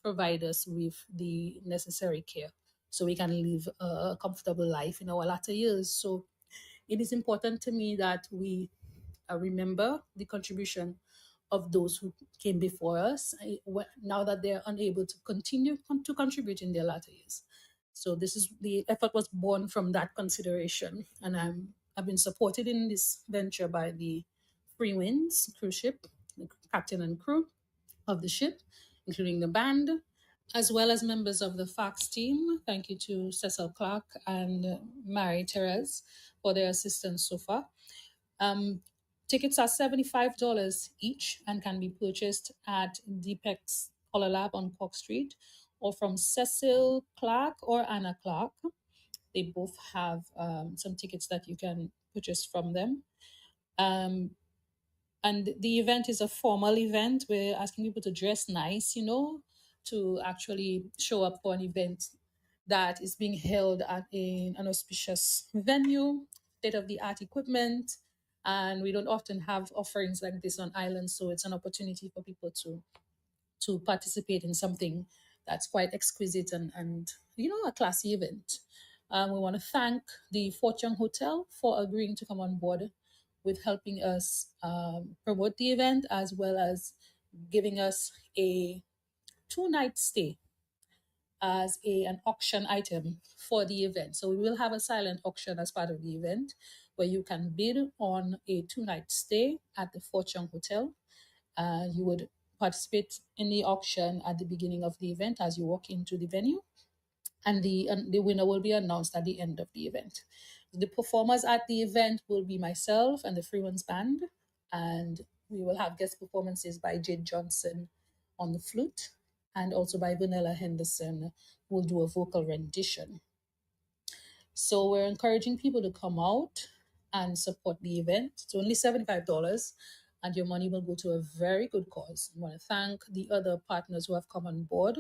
provide us with the necessary care so we can live a comfortable life in our latter years. So it is important to me that we remember the contribution of those who came before us now that they're unable to continue to contribute in their latter years. So this is the effort was born from that consideration, and I've been supported in this venture by the Free Winds cruise ship, the captain and crew of the ship, including the band, as well as members of the Fox team. Thank you to Cecil Clark and Mary Therese for their assistance so far. Tickets are $75 each and can be purchased at Deepek's Color Lab on Cork Street or from Cecil Clark or Anna Clark. They both have some tickets that you can purchase from them. And the event is a formal event. We're asking people to dress nice, to actually show up for an event that is being held at an auspicious venue, state-of-the-art equipment, and we don't often have offerings like this on islands, so it's an opportunity for people to participate in something that's quite exquisite and a classy event. We want to thank the Fort Young Hotel for agreeing to come on board with helping us promote the event, as well as giving us a 2-night stay as an auction item for the event. So we will have a silent auction as part of the event where you can bid on a 2-night stay at the Fort Young Hotel. You would participate in the auction at the beginning of the event as you walk into the venue, and the winner will be announced at the end of the event. The performers at the event will be myself and the Free Winds Band, and we will have guest performances by Jade Johnson on the flute, and also by Vanilla Henderson, who will do a vocal rendition. So we're encouraging people to come out and support the event. It's only $75, and your money will go to a very good cause. I want to thank the other partners who have come on board.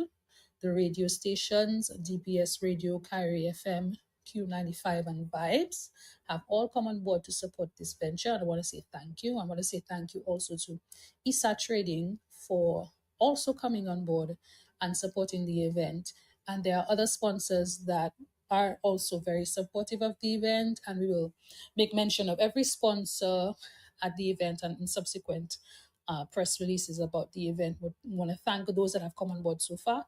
The radio stations, DPS Radio, Kyrie FM, Q95, and Vibes have all come on board to support this venture. And I want to say thank you. I want to say thank you also to ESA Trading for also coming on board and supporting the event. And there are other sponsors that are also very supportive of the event, and we will make mention of every sponsor at the event and in subsequent press releases about the event. We want to thank those that have come on board so far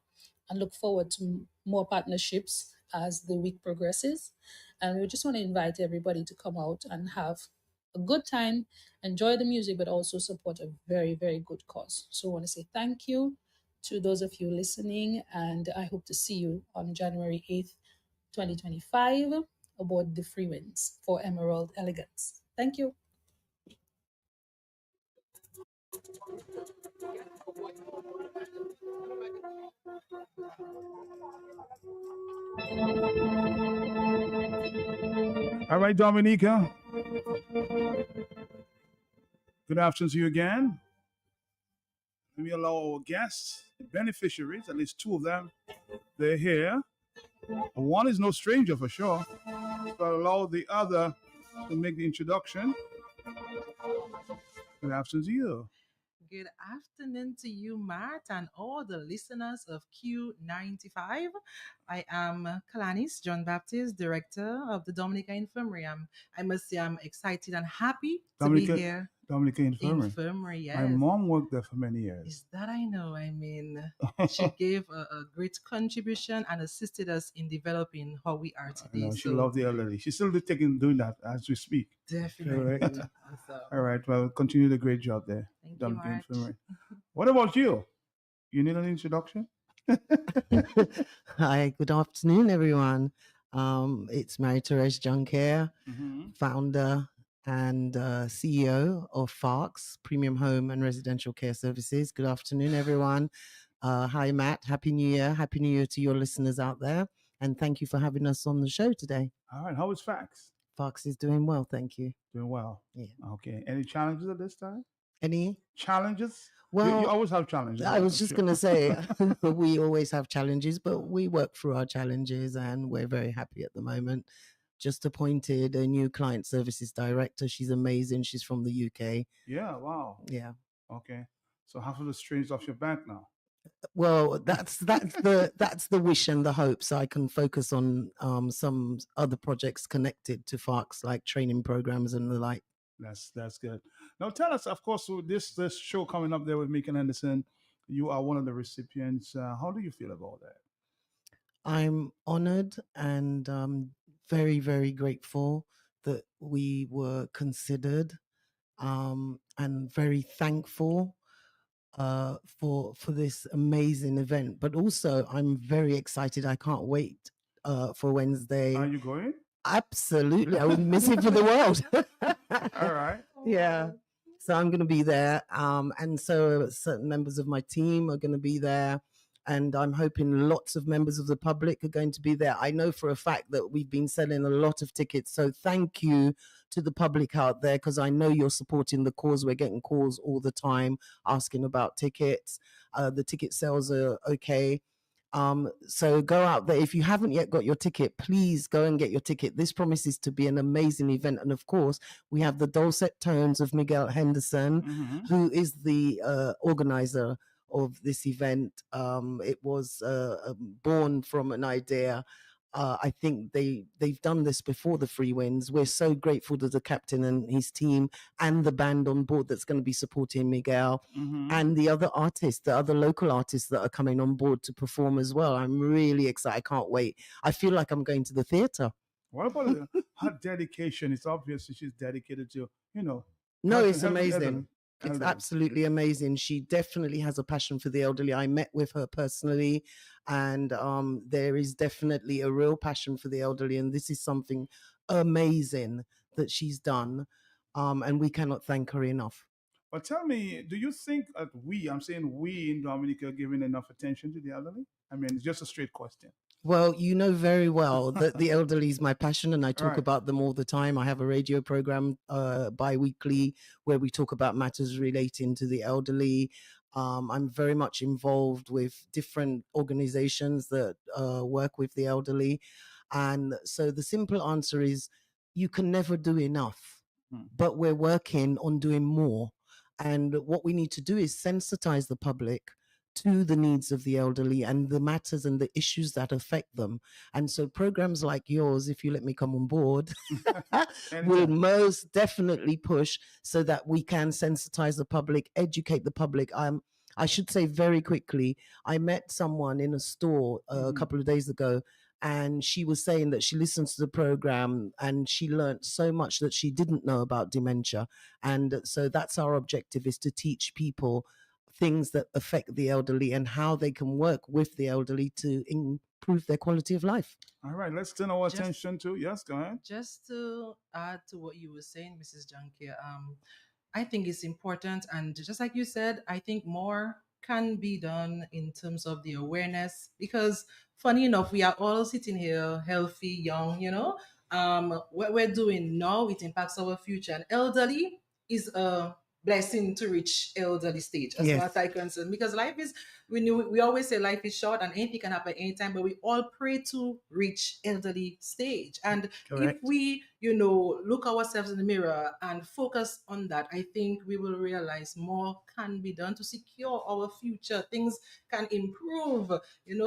and look forward to more partnerships as the week progresses. And we just want to invite everybody to come out and have a good time, enjoy the music, but also support a very, very good cause. So I want to say thank you to those of you listening, and I hope to see you on January 8th, 2025 aboard the Free Winds for Emerald Elegance. Thank you. All right, Dominica. Good afternoon to you again. Let me allow our guests, the beneficiaries, at least two of them, they're here. One is no stranger for sure, but allow the other to make the introduction. Good afternoon to you. Good afternoon to you, Matt, and all the listeners of Q95. I am Kalanis John Baptist, Director of the Dominica Infirmary. I must say I'm excited and happy to be here. Dominica Infirmary. Infirmary, yes. My mom worked there for many years. Is that I know? I mean, she gave a great contribution and assisted us in developing how we are today. I know, she loved the elderly. She's still doing that as we speak. Definitely. Right? So, all right. Well, continue the great job there. Thank Dominica you, Mark. Infirmary. What about you? You need an introduction? Hi, good afternoon, everyone. It's Mary-Therese Juncker, founder and CEO of Fox, Premium Home and Residential Care Services. Good afternoon, everyone. Hi, Matt. Happy New Year. Happy New Year to your listeners out there. And thank you for having us on the show today. All right. How is Fox? Fox is doing well, thank you. Doing well. Yeah. Okay. Any challenges at this time? Any challenges? Well, you always have challenges. I was just going to say, we always have challenges, but we work through our challenges and we're very happy at the moment. Just appointed a new client services director. She's amazing. She's from the UK. Yeah, wow. Yeah. Okay. So half of the strain's off your back now. Well, that's the wish and the hope, so I can focus on some other projects connected to FARCs, like training programs and the like. That's good. Now tell us, of course, with this show coming up there with Meek and Henderson, you are one of the recipients. How do you feel about that? I'm honored and very, very grateful that we were considered, and very thankful for this amazing event. But also, I'm very excited. I can't wait for Wednesday. Are you going? Absolutely, I wouldn't miss it for the world. All right. Yeah. So I'm going to be there, and so certain members of my team are going to be there, and I'm hoping lots of members of the public are going to be there. I know for a fact that we've been selling a lot of tickets, so thank you to the public out there, because I know you're supporting the cause. We're getting calls all the time asking about tickets. The ticket sales are okay. So go out there. If you haven't yet got your ticket, please go and get your ticket. This promises to be an amazing event. And of course, we have the dulcet tones of Miguel Henderson, who is the organizer of this event. It was born from an idea. I think they've done this before the Free Winds. We're so grateful to the captain and his team and the band on board that's going to be supporting Miguel, and the other artists, the other local artists that are coming on board to perform as well. I'm really excited. I can't wait. I feel like I'm going to the theater. What about her dedication? It's obvious that she's dedicated to, No, it's helping amazing. elderly. It's Elderly. absolutely amazing. She definitely has a passion for the elderly. I met with her personally, and there is definitely a real passion for the elderly, and this is something amazing that she's done, and we cannot thank her enough. But tell me, do you think that I'm saying we in Dominica, are giving enough attention to the elderly? I mean, it's just a straight question. Well, you know very well that the elderly is my passion, and I talk Right. about them all the time. I have a radio program bi-weekly where we talk about matters relating to the elderly. I'm very much involved with different organizations that work with the elderly. And so the simple answer is you can never do enough, but we're working on doing more. And what we need to do is sensitize the public to the needs of the elderly and the matters and the issues that affect them. And so programs like yours, if you let me come on board, will most definitely push so that we can sensitize the public, educate the public. I should say very quickly, I met someone in a store a couple of days ago, and she was saying that she listens to the program and she learned so much that she didn't know about dementia. And so that's our objective, is to teach people things that affect the elderly and how they can work with the elderly to improve their quality of life. All right, let's turn our attention to, yes, go ahead. Just to add to what you were saying, Mrs. Junkie, I think it's important, and just like you said, I think more can be done in terms of the awareness, because funny enough, we are all sitting here healthy, young, what we're doing now, it impacts our future, and elderly is a blessing to reach elderly stage, as Yes. far as I concerned, because life is, we always say life is short and anything can happen anytime, but we all pray to reach elderly stage. And Correct. if we, look ourselves in the mirror and focus on that, I think we will realize more can be done to secure our future. Things can improve,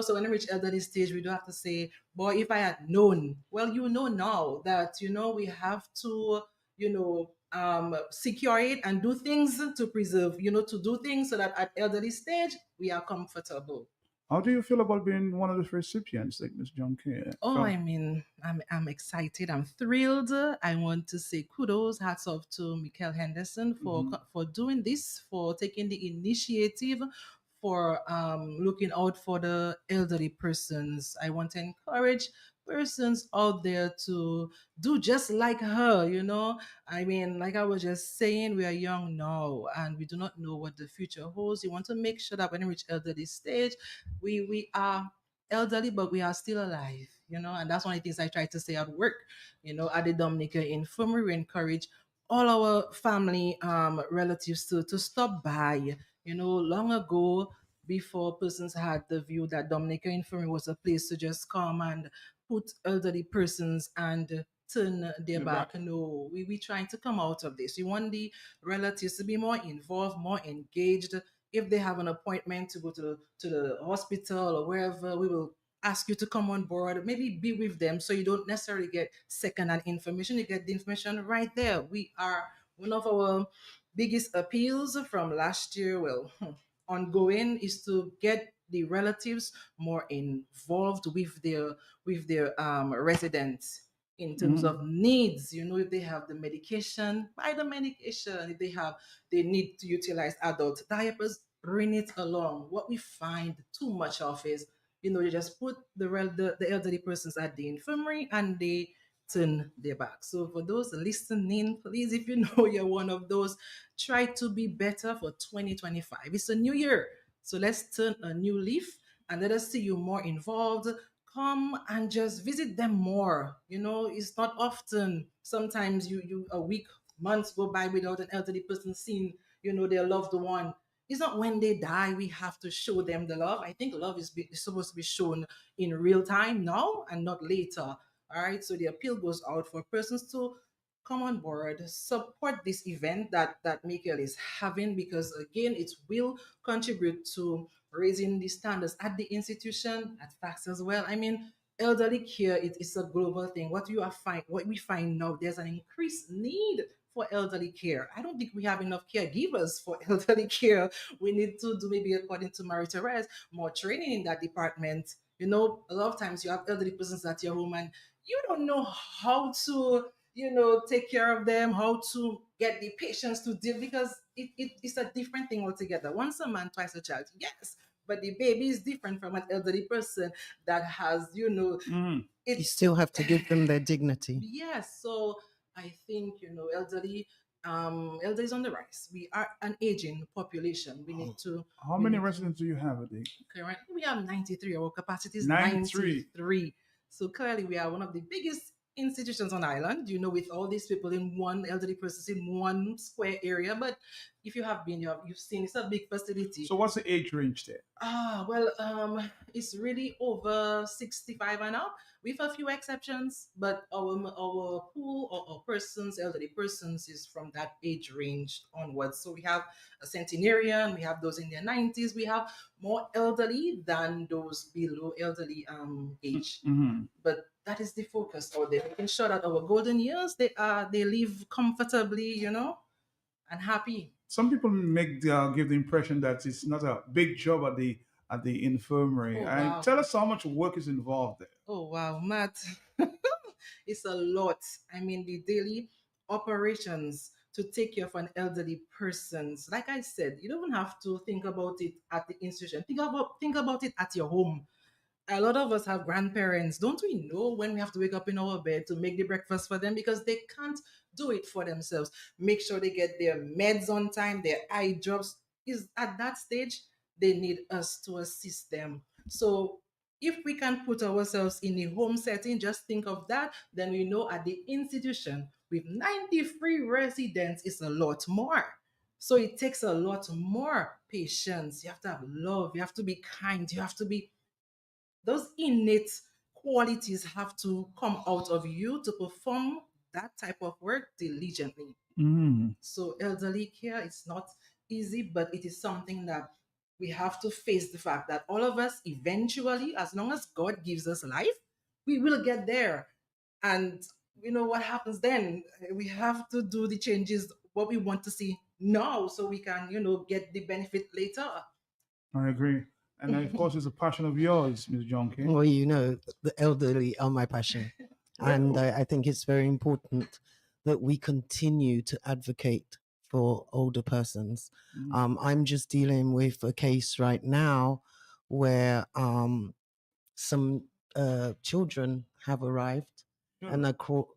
so when we reach elderly stage, we don't have to say, boy, if I had known. Well, now that, we have to, secure it and do things to preserve, to do things so that at elderly stage we are comfortable. How do you feel about being one of the recipients, like Ms. John K? Oh, I mean, I'm excited. I'm thrilled. I want to say kudos, hats off to Michael Henderson for doing this, for taking the initiative, for looking out for the elderly persons. I want to encourage persons out there to do just like her. I mean, like I was just saying, we are young now and we do not know what the future holds. You want to make sure that when we reach elderly stage, we are elderly, but we are still alive, and that's one of the things I try to say at work. At the Dominica Infirmary, we encourage all our family relatives to stop by. Long ago, before persons had the view that Dominica Infirmary was a place to just come and put elderly persons and turn their back. No, we trying to come out of this. We want the relatives to be more involved, more engaged, if they have an appointment to go to the hospital or wherever, we will ask you to come on board, maybe be with them, so you don't necessarily get second-hand information. You get the information right there. We are one of our biggest appeals from last year, well, ongoing, is to get the relatives more involved with their residents in terms Mhm. of needs. If they have the medication, buy the medication. If they need to utilize adult diapers, bring it along. What we find too much of is, they just put the elderly persons at the infirmary and they turn their back. So for those listening, please, if you know you're one of those, try to be better for 2025. It's a new year. So let's turn a new leaf and let us see you more involved. Come and just visit them more. It's not often. Sometimes a week, months go by without an elderly person seeing, their loved one. It's not when they die we have to show them the love. I think love is supposed to be shown in real time now and not later. All right. So the appeal goes out for persons to come on board, support this event that Michael is having, because again, it will contribute to raising the standards at the institution, at FACS as well. I mean, elderly care is a global thing. What we find now, there's an increased need for elderly care. I don't think we have enough caregivers for elderly care. We need to do, maybe according to Marie Therese, more training in that department. A lot of times you have elderly persons at your home and you don't know how to, take care of them, how to get the patients to deal, because it's a different thing altogether. Once a man, twice a child, yes, but the baby is different from an elderly person that has, Mhm. You it's still have to give them their dignity. yes. So I think, elderly is on the rise. We are an aging population. We need to How we many need to residents do you have, Adi? Currently, we have 93. Our capacity is 93. 93. So clearly, we are one of the biggest institutions on island, with all these people in one, elderly persons in one square area. But if you have been, you've seen, it's a big facility. So what's the age range there? Well, it's really over 65 and up, with a few exceptions. But our pool or persons, elderly persons, is from that age range onwards. So we have a centenarian, we have those in their 90s, we have more elderly than those below elderly age. Mm-hmm. But that is the focus out there, making sure that our golden years, they live comfortably, and happy. Some people give the impression that it's not a big job at the infirmary. Oh And wow. tell us how much work is involved there. Oh wow, Matt. It's a lot. I mean, the daily operations to take care of an elderly persons. Like I said, you don't have to think about it at the institution. Think about it at your home. A lot of us have grandparents. Don't we know when we have to wake up in our bed to make the breakfast for them, because they can't do it for themselves? Make sure they get their meds on time, their eye drops. Is at that stage they need us to assist them. So if we can put ourselves in a home setting, just think of that, then we know at the institution with 93 residents is a lot more. So it takes a lot more patience. You have to have love, you have to be kind, you have to be, those innate qualities have to come out of you to perform that type of work diligently. Mm. So elderly care is not easy, but it is something that we have to face the fact that all of us eventually, as long as God gives us life, we will get there. And what happens then? We have to do the changes what we want to see now so we can, get the benefit later. I agree. And of course, it's a passion of yours, Ms. Jonke. Well, the elderly are my passion. And I think it's very important that we continue to advocate for older persons. Mm. I'm just dealing with a case right now where some children have arrived and are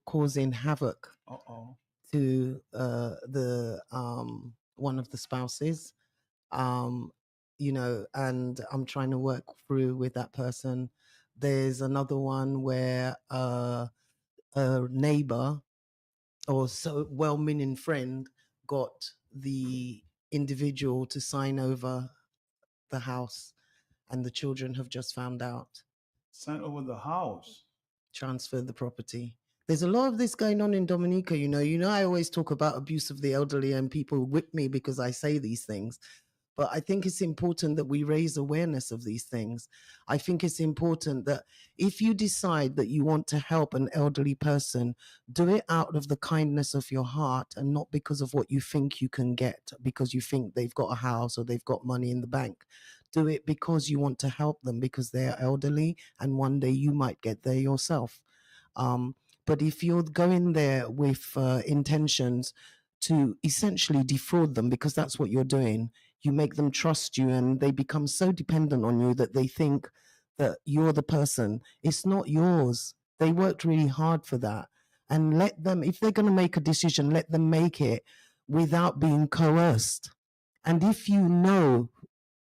causing havoc Uh-oh. to the one of the spouses. Um, and I'm trying to work through with that person. There's another one where a neighbor or so well-meaning friend got the individual to sign over the house, and the children have just found out, Sign over the house. transfer the property. There's a lot of this going on in Dominica. I always talk about abuse of the elderly, and people whip me because I say these things. But I think it's important that we raise awareness of these things. I think it's important that if you decide that you want to help an elderly person, do it out of the kindness of your heart and not because of what you think you can get, because you think they've got a house or they've got money in the bank. Do it because you want to help them, because they're elderly and one day you might get there yourself. But if you're going there with intentions to essentially defraud them, because that's what you're doing, you make them trust you and they become so dependent on you that they think that you're the person. It's not yours. They worked really hard for that. And let them, if they're going to make a decision, let them make it without being coerced. And if you know,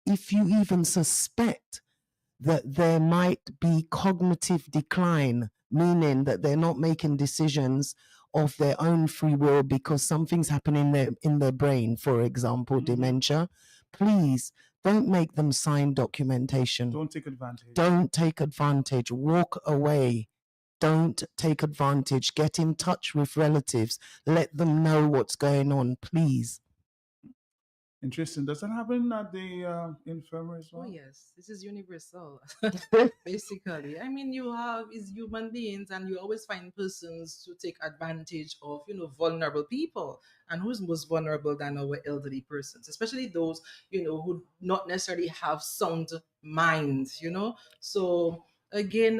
if you even suspect that there might be cognitive decline, meaning that they're not making decisions of their own free will because something's happening in their brain, for example, dementia, please don't make them sign documentation. Don't take advantage. Don't take advantage. Walk away. Don't take advantage. Get in touch with relatives. Let them know what's going on, please. Interesting. Does that happen at the infirmary as well? Oh yes, this is universal. Basically, I mean, you have is human beings, and you always find persons to take advantage of, vulnerable people. And who's most vulnerable than our elderly persons, especially those, who not necessarily have sound mind. So again,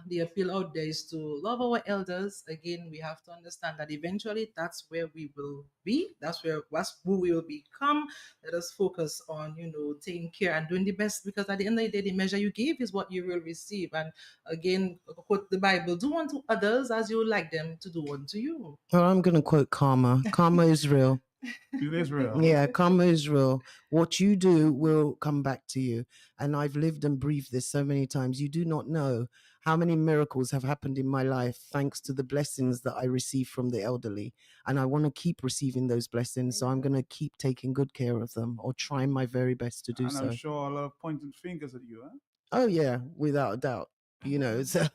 the appeal out there is to love our elders. Again, we have to understand that eventually that's where we will be. That's who we will become. Let us focus on, taking care and doing the best, because at the end of the day, the measure you give is what you will receive. And again, quote the Bible: do unto others as you would like them to do unto you. Well, I'm going to quote karma. Karma is real. It is real. Yeah, karma is real. What you do will come back to you. And I've lived and breathed this so many times. You do not know how many miracles have happened in my life thanks to the blessings that I receive from the elderly. And I want to keep receiving those blessings. So I'm going to keep taking good care of them, or trying my very best to do And so. I'm sure a lot of pointing fingers at you, huh? Oh, yeah, without a doubt. So,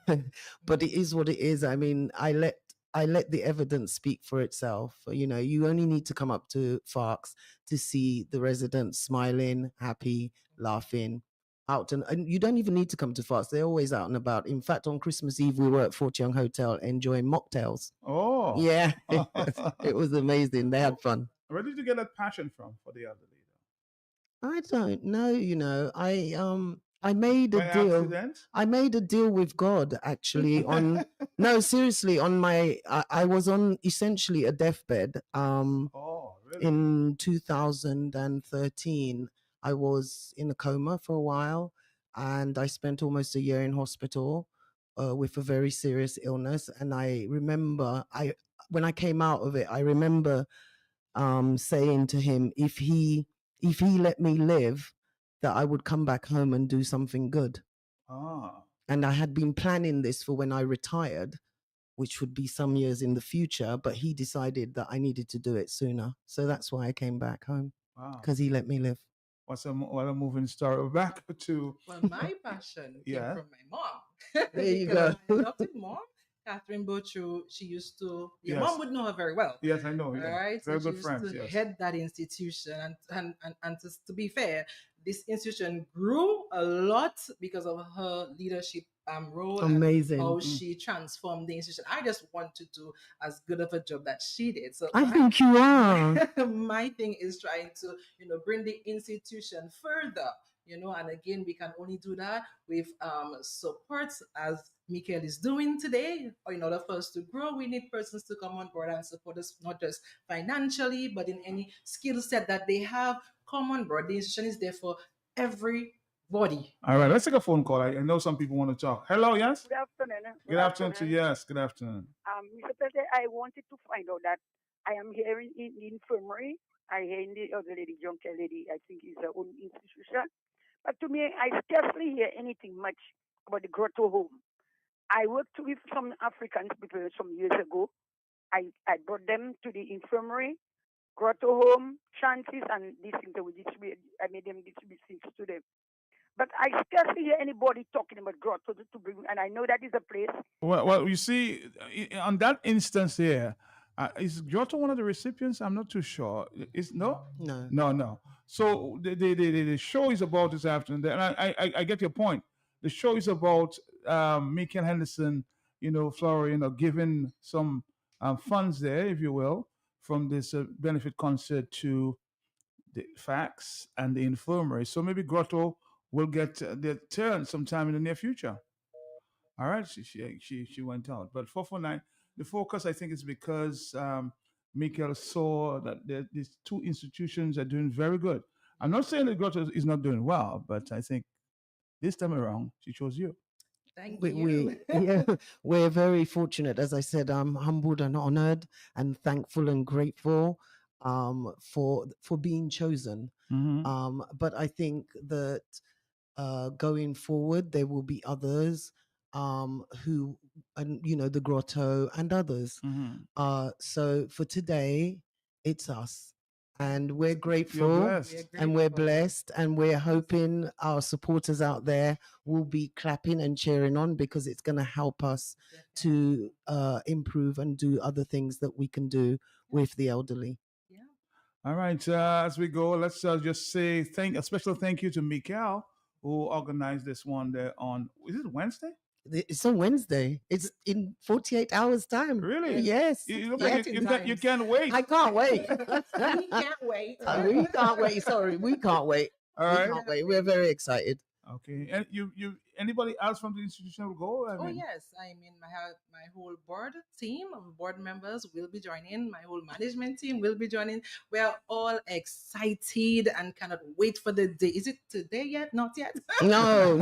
but it is what it is. I mean, I let the evidence speak for itself. You only need to come up to Farks to see the residents smiling, happy, laughing, out. And you don't even need to come to Farks. They're always out and about. In fact, on Christmas Eve, we were at Fort Young Hotel enjoying mocktails. Oh. Yeah, it was amazing. They had fun. Where did you get that passion from for the elderly? I don't know. I made a By deal. accident? I made a deal with God, actually. No, seriously, I was on essentially a deathbed. Oh, really? In 2013, I was in a coma for a while, and I spent almost a year in hospital with a very serious illness. And I remember, when I came out of it, I remember saying to him, if he let me live, that I would come back home and do something good. And I had been planning this for when I retired, which would be some years in the future, but he decided that I needed to do it sooner. So that's why I came back home. Wow. Because he let me live. What a moving story. Back to... Well, my passion came from my mom. There you go. My adopted mom, Catherine Bochu, she used to, your mom would know her very well. Yes, I know. Yeah. All right. Very so good friends. Yes. Head that institution. And to be fair, this institution grew a lot because of her leadership role. Amazing. And how she transformed the institution. I just want to do as good of a job that she did. So I think you are. My thing is trying to, bring the institution further. And again, we can only do that with support, as Michael is doing today. In order for us to grow, we need persons to come on board and support us, not just financially, but in any skill set that they have. Come on board. The institution is there for everybody. All right, let's take a phone call. I know some people want to talk. Hello, yes? Good afternoon. Good afternoon to yes. Good afternoon. Mr. President, I wanted to find out that I am here in the infirmary. I hear in the other lady, Junker lady, I think is her own institution. But to me, I scarcely hear anything much about the Grotto Home. I worked with some African people some years ago. I brought them to the infirmary, Grotto Home, chances, and these things that we distribute. I made them distribute things to them. But I scarcely hear anybody talking about Grotto to bring, and I know that is a place. Well, you see, on that instance here, is Grotto one of the recipients? I'm not too sure. No. So the show is about this afternoon, and I get your point. The show is about Michael Henderson, Florida, giving some funds there, if you will, from this benefit concert to the facts and the infirmary. So maybe Grotto will get their turn sometime in the near future. All right, she went out. But 449, the focus I think is because Michael saw that these two institutions are doing very good. I'm not saying that Grotto is not doing well, but I think this time around she chose you. Thank we, you. yeah, we're very fortunate. As I said, I'm humbled and honored and thankful and grateful for being chosen. But I think that going forward, there will be others who, and the Grotto and others. So for today, it's us. And we're grateful blessed. and we're blessed, and we're hoping our supporters out there will be clapping and cheering on, because it's going to help us to improve and do other things that we can do with the elderly. All right, as we go, let's just say a special thank you to Mikael, who organized this one there on, is it Wednesday? It's on Wednesday. It's in 48 hours time. Really? Yes. You look like you can't wait. I can't wait. We can't wait. We can't wait. Sorry, we can't wait. All right. We can't wait. We're very excited. Okay. And you anybody else from the institution will go? Oh yes, I mean my whole board team of board members will be joining. My whole management team will be joining. We are all excited and cannot wait for the day. Is it today yet? Not yet. No.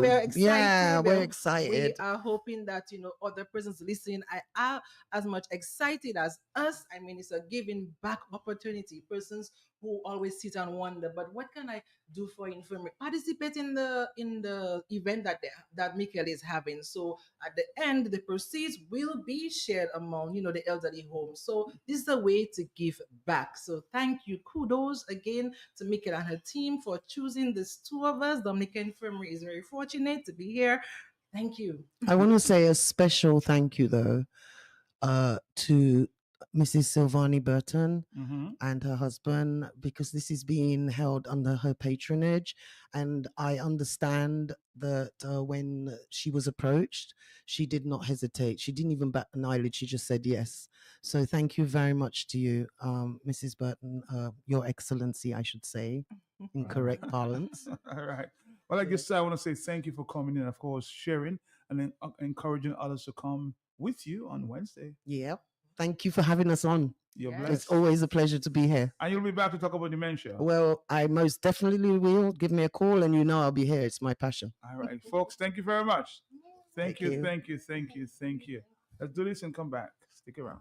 We're excited. Yeah, we're excited. We are hoping that other persons listening are as much excited as us. I mean, it's a giving back opportunity. Persons who always sit and wonder, but what can I do for infirmary? Participate in the event that Michael is having. So at the end, the proceeds will be shared among the elderly homes. So this is a way to give back. So thank you, kudos again to Michael and her team for choosing these two of us. Dominica Infirmary is very fortunate to be here. Thank you. I want to say a special thank you though to Mrs. Silvani Burton and her husband, because this is being held under her patronage. And I understand that when she was approached, she did not hesitate. She didn't even bat an eyelid. She just said yes. So thank you very much to you, Mrs. Burton, Your Excellency, I should say, in correct parlance. All right. Well, I guess I want to say thank you for coming in, of course, sharing and then encouraging others to come with you on Wednesday. Yeah. Thank you for having us on. You're blessed. It's always a pleasure to be here. And you'll be back to talk about dementia. Well, I most definitely will. Give me a call and I'll be here. It's my passion. All right, folks, thank you very much. Thank you. Let's do this and come back. Stick around.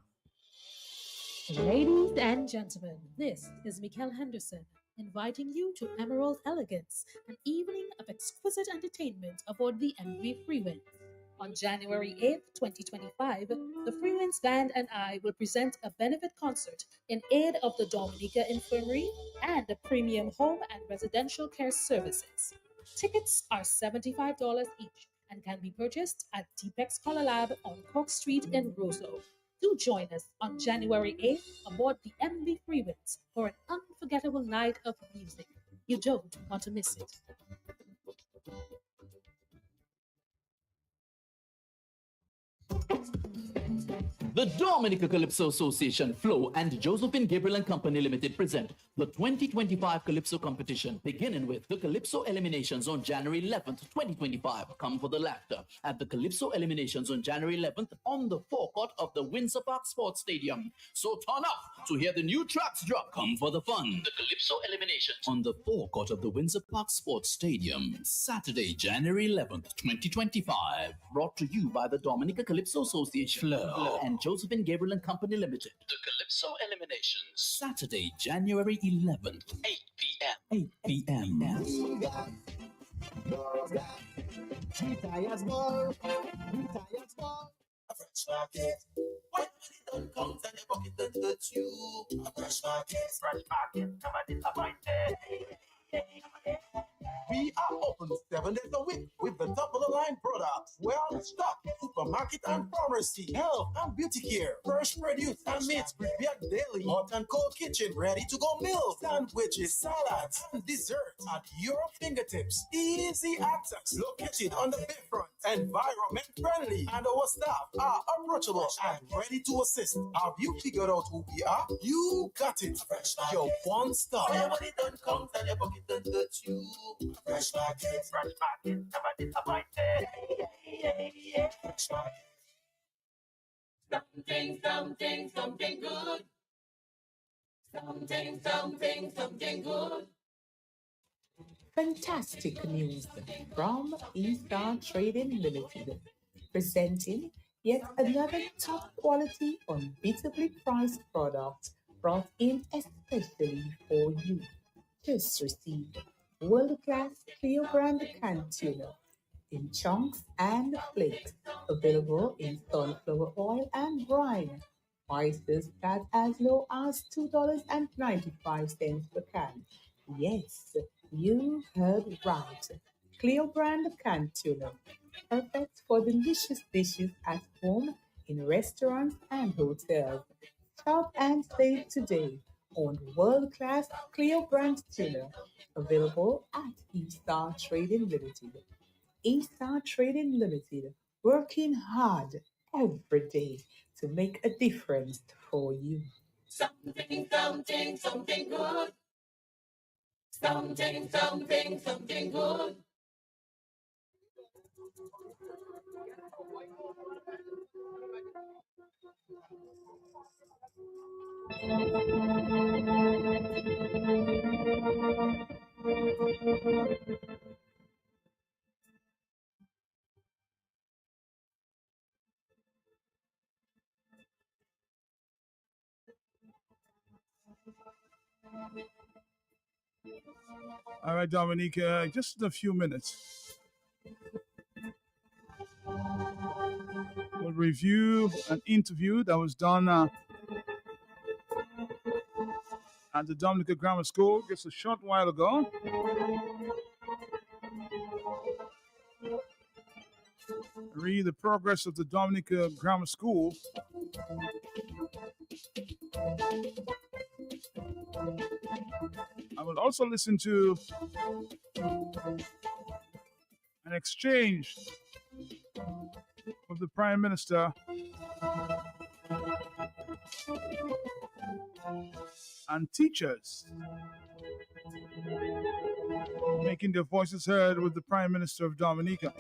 Ladies and gentlemen, this is Michael Henderson, inviting you to Emerald Elegance, an evening of exquisite entertainment aboard the MV Freewinds. On January 8th, 2025, the Freewinds Band and I will present a benefit concert in aid of the Dominica Infirmary and the Premium Home and Residential Care Services. Tickets are $75 each and can be purchased at Deepex Color Lab on Cork Street in Roseau. Do join us on January 8th aboard the MV Freewinds for an unforgettable night of music. You don't want to miss it. The Dominica Calypso Association, Flo, and Josephine Gabriel and Company Limited present the 2025 Calypso competition, beginning with the Calypso Eliminations on January 11th, 2025. Come for the laughter at the Calypso Eliminations on January 11th on the forecourt of the Windsor Park Sports Stadium. So turn up to hear the new tracks drop. Come for the fun. The Calypso Eliminations on the forecourt of the Windsor Park Sports Stadium, Saturday, January 11th, 2025. Brought to you by the Dominica Calypso Association, Flo, and Josephine Gabriel and Company Limited. The Calypso Eliminations, Saturday, January 11th, 8 p.m. 8 p.m. A fresh market. When money don't come, then your pocket don't hurt you. A fresh market. Fresh market. Come on, it's a fine day. We are open 7 days a week with the top of the line products. Well stock, supermarket and pharmacy, health and beauty care, fresh produce and meats prepared daily, hot and cold kitchen, ready to go meals, sandwiches, salads, and desserts at your fingertips. Easy access, located on the bayfront, environment friendly, and our staff are approachable and ready to assist. Have you figured out who we are? You got it. Fresh your one stop. Your money don't count and your pocket don't touch you. Fresh market, never disappointed. Fresh market. Something good. Something good. Fantastic news from Eastern Trading Limited, presenting yet another top quality, unbeatably priced product brought in especially for you. Just received world-class clear brand can tuna in chunks and flakes, available in sunflower oil and brine. Prices start as low as $2.95 per can. Yes, you heard right. Cleo brand canned tuna, perfect for delicious dishes at home, in restaurants and hotels. Shop and save today on world-class Cleo brand tuna, available at Eaststar Trading Limited. Eaststar Trading Limited, working hard every day to make a difference for you. Something good. Something good. All right, Dominique, just in a few minutes, we'll review an interview that was done at the Dominica Grammar School just a short while ago. Read the progress of the Dominica Grammar School. I will also listen to an exchange with the Prime Minister and teachers making their voices heard with the Prime Minister of Dominica.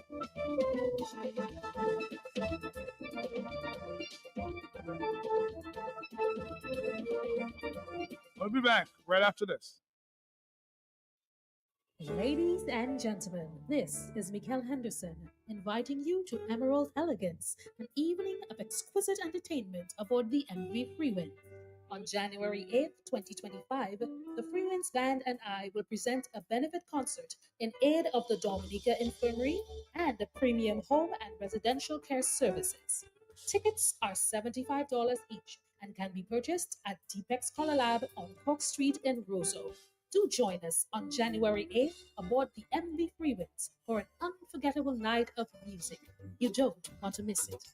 We'll be back right after this. Ladies and gentlemen, this is Mikael Henderson inviting you to Emerald Elegance, an evening of exquisite entertainment aboard the MV Freewind. On January 8th, 2025, the Freewinds Band and I will present a benefit concert in aid of the Dominica Infirmary and the Premium Home and Residential Care Services. Tickets are $75 each and can be purchased at Deepex Color Lab on Cork Street in Roseau. Do join us on January 8th aboard the MV Freewinds for an unforgettable night of music. You don't want to miss it.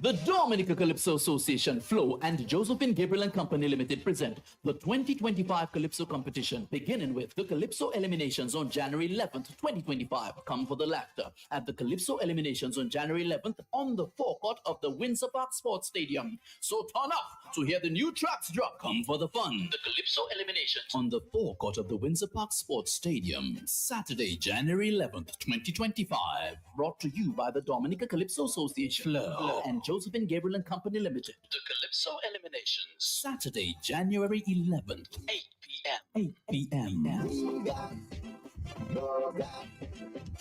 The Dominica Calypso Association, Flo, and Josephine Gabriel and Company Limited present the 2025 Calypso competition, beginning with the Calypso Eliminations on January 11th, 2025. Come for the laughter at the Calypso Eliminations on January 11th on the forecourt of the Windsor Park Sports Stadium. So turn up to hear the new tracks drop. Come for the fun. The Calypso Eliminations on the forecourt of the Windsor Park Sports Stadium, Saturday, January 11th, 2025. Brought to you by the Dominica Calypso Association, Flo, and Josephine Gabriel and Company Limited. The Calypso Eliminations, Saturday, January 11th, 8 p.m. 8 p.m.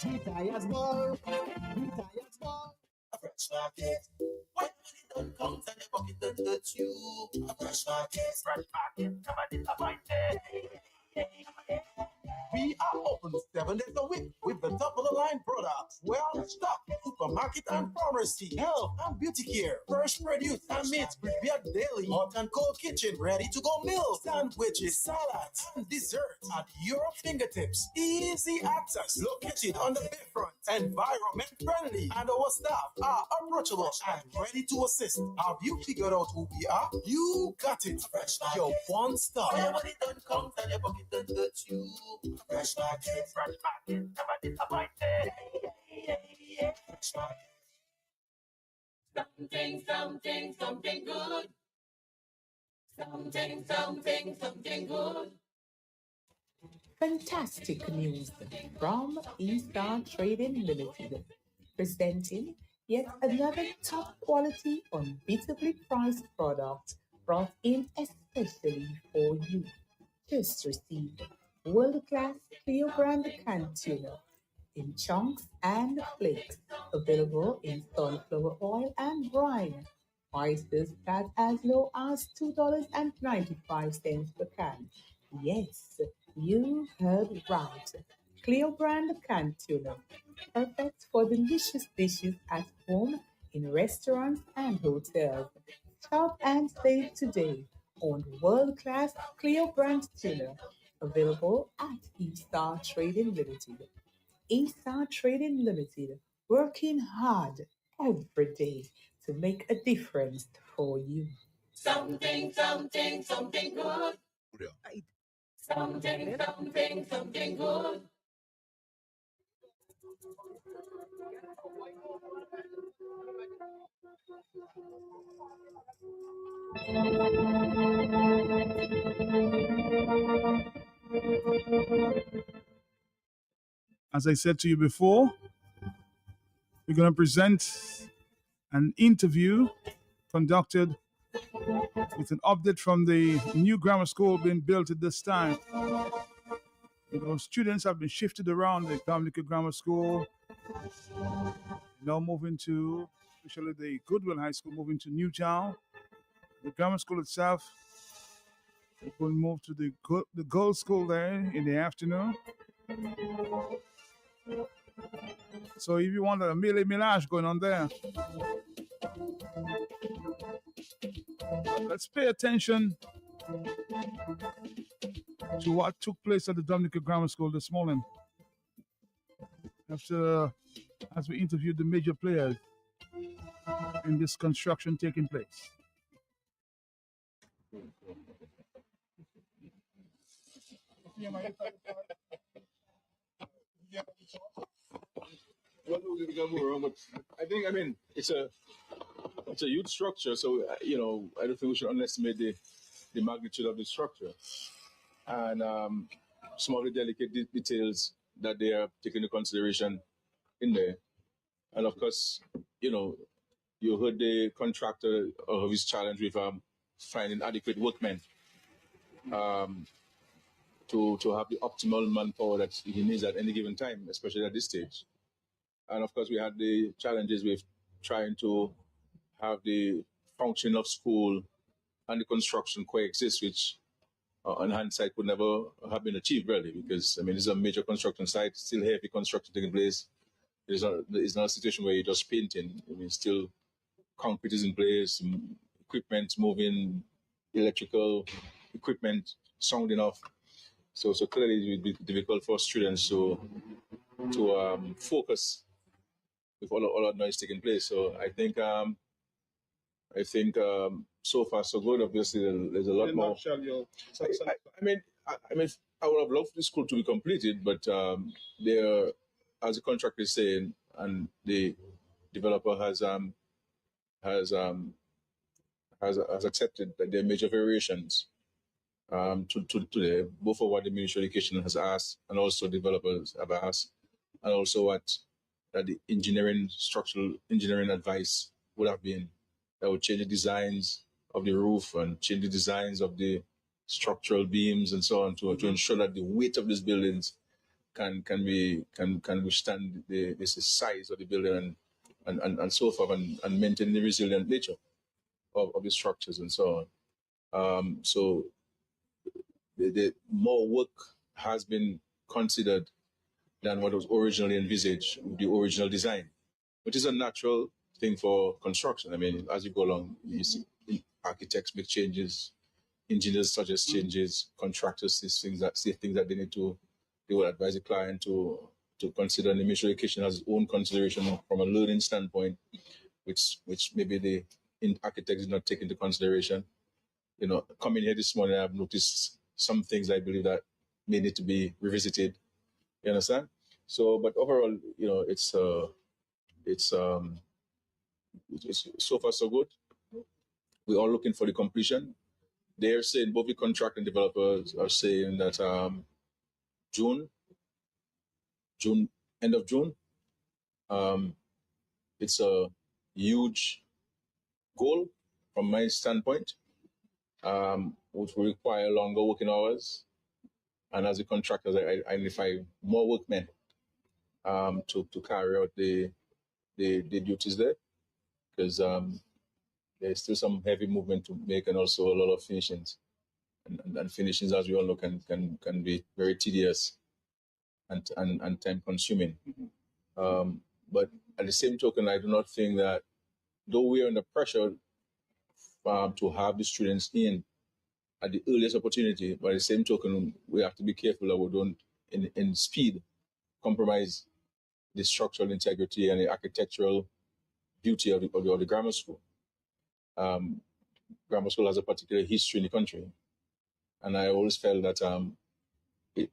Retires more. A fresh market. When money don't count and your pocket don't touch you. A fresh market, never disappointed. We are open 7 days a week with the top of the line products. Well stocked, supermarket and pharmacy, health and beauty care, fresh produce and meats prepared daily, hot and cold kitchen, ready to go meals, sandwiches, salads, and desserts at your fingertips. Easy access, located on the bayfront, environment friendly, and our staff are approachable and ready to assist. Have you figured out who we are? You got it. Fresh your one stop. Your money don't count and your pocket don't touch you. Fresh market, never disappointed. Fresh market. Something good. Something good. Fantastic news from Eaststar Trading Limited, presenting yet another top quality, unbeatably priced product brought in especially for you. Just received world-class clear brand canned tuna in chunks and flakes, available in sunflower oil and brine. Prices start as low as $2.95 per can. Yes, you heard right. Cleo brand canned tuna, perfect for delicious dishes at home, in restaurants and hotels. Shop and save today on world-class Cleo brand tuna, available at Eaststar Trading Limited. Eaststar Trading Limited, working hard every day to make a difference for you. Something good. Something good. As I said to you before, we're going to present an interview conducted with an update from the new grammar school being built at this time. Students have been shifted around the Dominica Grammar School, now moving to, especially the Goodwill High School, moving to Newtown. The grammar school itself will move to the Gold School there in the afternoon. So if you want a millage going on there, let's pay attention to what took place at the Dominica Grammar School this morning. As we interviewed the major players in this construction taking place. I think, it's a huge structure, so I don't think we should underestimate the magnitude of the structure and some of the delicate details that they are taking into consideration in there. And of course, you heard the contractor of his challenge with finding adequate workmen to have the optimal manpower that he needs at any given time, especially at this stage. And of course, we had the challenges with trying to have the function of school and the construction coexist, which on hindsight would never have been achieved, really, because, this is a major construction site, still heavy construction taking place. It's not a situation where you're just painting. Still concrete is in place, equipment moving, electrical equipment sound enough. So clearly it would be difficult for students to focus with all that noise taking place. So I think so far so good. Obviously, there's a lot more. I would have loved the school to be completed, but there, as the contractor is saying, and the developer has accepted that there are major variations to both of what the Ministry of Education has asked and also developers have asked, and also what the structural engineering advice would have been. That would change the designs of the roof and change the designs of the structural beams and so on to ensure that the weight of these buildings can withstand the size of the building and so forth and maintain the resilient nature of the structures and so on. So the more work has been considered than what was originally envisaged with the original design. which is a natural thing for construction. I mean, as you go along, you see architects make changes, engineers suggest changes, contractors see things that they will advise the client to consider. And the Ministry of Education has its own consideration from a learning standpoint, which maybe the architects did not take into consideration. You know, coming here this morning, I've noticed some things I believe that may need to be revisited. You understand? So, but overall, you know, it's so far so good. We're all looking for the completion. They're saying, both the contract and developers are saying that June, end of June. It's a huge goal from my standpoint, which will require longer working hours. And as a contractor, I identify more workmen to carry out the duties there, because there's still some heavy movement to make, and also a lot of finishings. And finishings, as we all know, can be very tedious and time consuming. But at the same token, I do not think that, though we are under pressure to have the students in at the earliest opportunity, but at the same token, we have to be careful that we don't, in speed, compromise the structural integrity and the architectural beauty of the grammar school. Grammar school has a particular history in the country, and I always felt that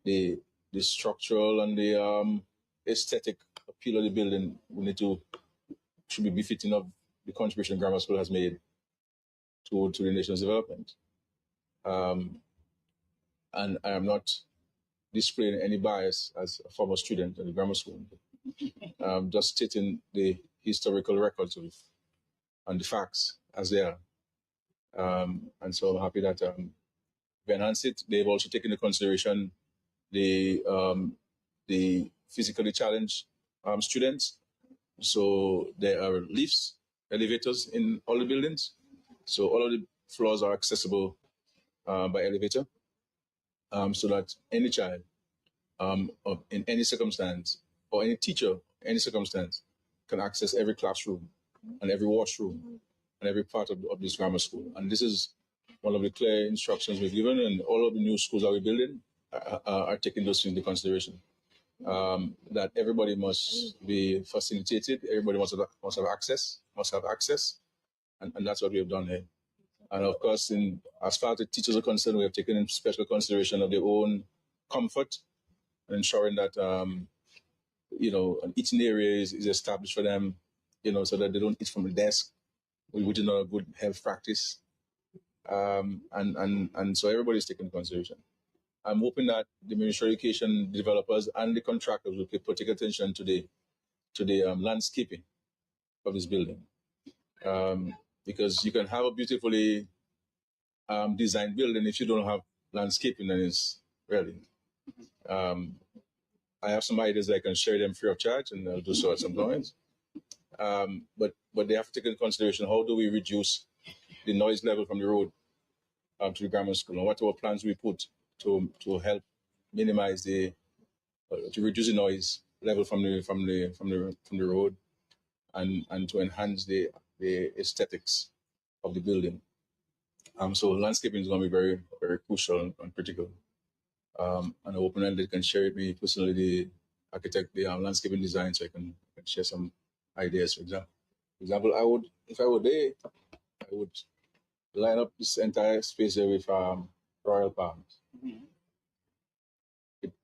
the structural and the aesthetic appeal of the building should be befitting of the contribution grammar school has made to the nation's development. And I am not displaying any bias as a former student at the grammar school. Just stating the historical records of it and the facts as they are. And so I'm happy that we enhanced it. They've also taken into consideration the physically challenged students. So there are lifts, elevators in all the buildings. So all of the floors are accessible by elevator, so that any child in any circumstance, or any teacher in any circumstance, can access every classroom and every washroom and every part of this grammar school. And this is one of the clear instructions we've given, and all of the new schools that we're building are taking those into consideration. That everybody must be facilitated, everybody must have access, and that's what we have done here. And of course, as far as the teachers are concerned, we have taken in special consideration of their own comfort and ensuring that an eating area is established for them, so that they don't eat from the desk, which is not a good health practice. And so everybody is taken into consideration. I'm hoping that the Ministry of Education developers and the contractors will pay particular attention to the landscaping of this building. Because you can have a beautifully designed building if you don't have landscaping, then it's really. I have some ideas that I can share them free of charge, and I'll do so at some point. But they have to take into consideration, how do we reduce the noise level from the road to the grammar school, and what are plans we put to help minimize to reduce the noise level from the road, and to enhance the aesthetics of the building. So landscaping is going to be very, very crucial and critical. And I hope they can share with me personally the landscaping design, so I can share some ideas. For example, if I were there, I would line up this entire space there with royal palms.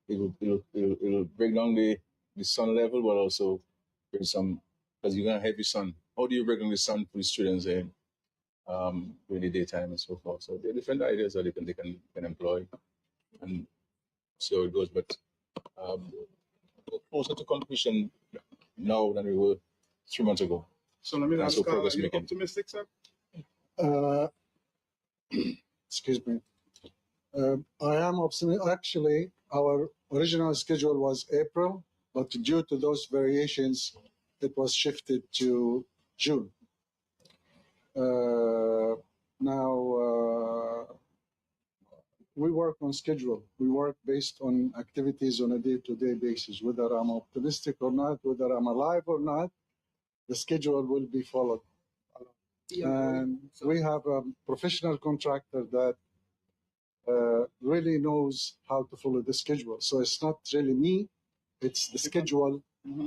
It'll bring down the sun level, but also bring some, because you're gonna have heavy sun. How do you bring down the sun for the students during the daytime and so forth? So there are different ideas that they can employ, and see how it goes. But we're closer to completion now than we were 3 months ago. So let me ask, so are you optimistic, sir? Excuse me. I am optimistic. Actually, our original schedule was April, but due to those variations, it was shifted to June. Now, we work on schedule. We work based on activities on a day-to-day basis, whether I'm optimistic or not, whether I'm alive or not. the schedule will be followed. And we have a professional contractor that really knows how to follow the schedule. So it's not really me, it's the schedule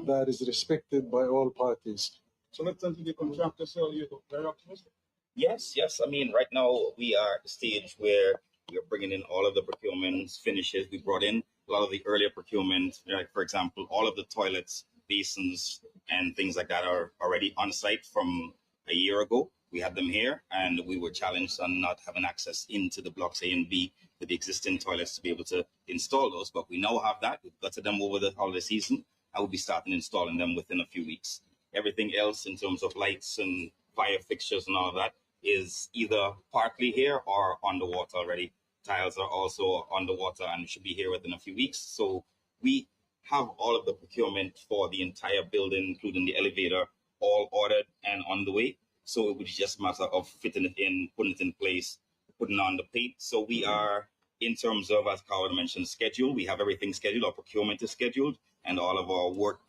that is respected by all parties. So let's turn to the contractor. So you're very optimistic. Yes. I mean, right now we are at the stage where we are bringing in all of the procurements, finishes. We brought in a lot of the earlier procurement, like for example, all of the toilets, basins, and things like that are already on site from a year ago. We had them here, and we were challenged on not having access into the blocks A and B with the existing toilets to be able to install those. But we now have that. We've got to them over the holiday season. I will be starting installing them within a few weeks. Everything else in terms of lights and fire fixtures and all of that is either partly here or underwater already. Tiles are also underwater and should be here within a few weeks. So we have all of the procurement for the entire building, including the elevator, all ordered and on the way. So it would just matter of fitting it in, putting it in place, putting on the paint. So we are, in terms of, as Howard mentioned, schedule, we have everything scheduled. Our procurement is scheduled, and all of our work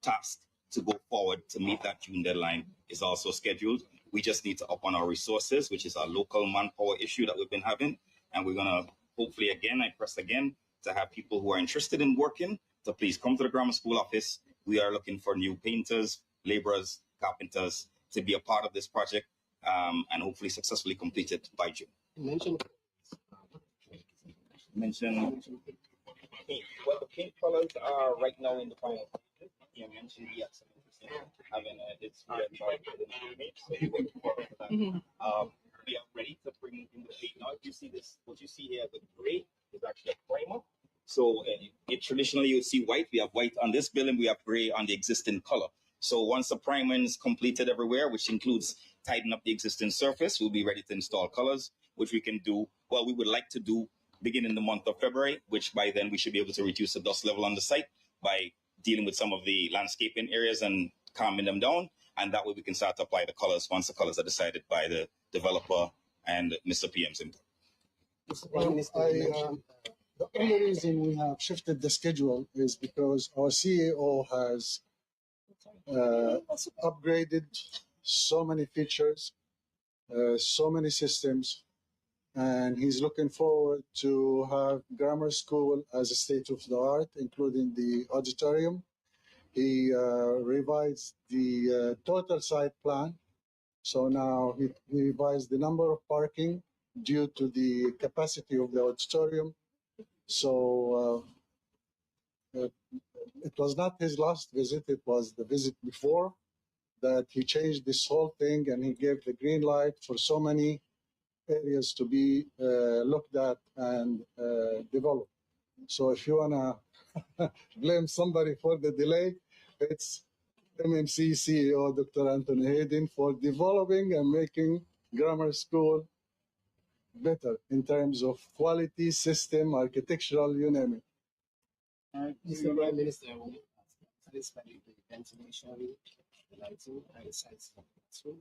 tasks to go forward to meet that June deadline is also scheduled. We just need to up on our resources, which is our local manpower issue that we've been having. And we're going to hopefully again, I press again, to have people who are interested in working to please come to the grammar school office. We are looking for new painters, laborers, carpenters to be a part of this project and hopefully successfully complete it by June. Mention paint. Well, the paint colors are right now in the final stages. You mentioned yes, having it's red, white, so we're looking forward to that. We are ready to bring in the paint. Now, if you see this, what you see here, the gray is actually a primer. So it traditionally you see white. We have white on this building. We have gray on the existing color. So once the primer is completed everywhere, which includes tidying up the existing surface, we'll be ready to install colors, which we can do. Well, we would like to do beginning the month of February, which by then we should be able to reduce the dust level on the site by dealing with some of the landscaping areas and calming them down. And that way we can start to apply the colors once the colors are decided by the developer and Mr. PM's input. The only reason we have shifted the schedule is because our CEO has upgraded so many features, so many systems, and he's looking forward to have grammar school as a state of the art, including the auditorium. He revised the total site plan. So now he revised the number of parking due to the capacity of the auditorium. So it was not his last visit, it was the visit before that he changed this whole thing, and he gave the green light for so many areas to be looked at and developed. So if you wanna blame somebody for the delay, it's MMC CEO Dr. Anthony Hayden for developing and making grammar school better in terms of quality, system, architectural, you name it. Mr. Prime Minister, satisfied with the ventilation, the lighting, and the size of the classroom?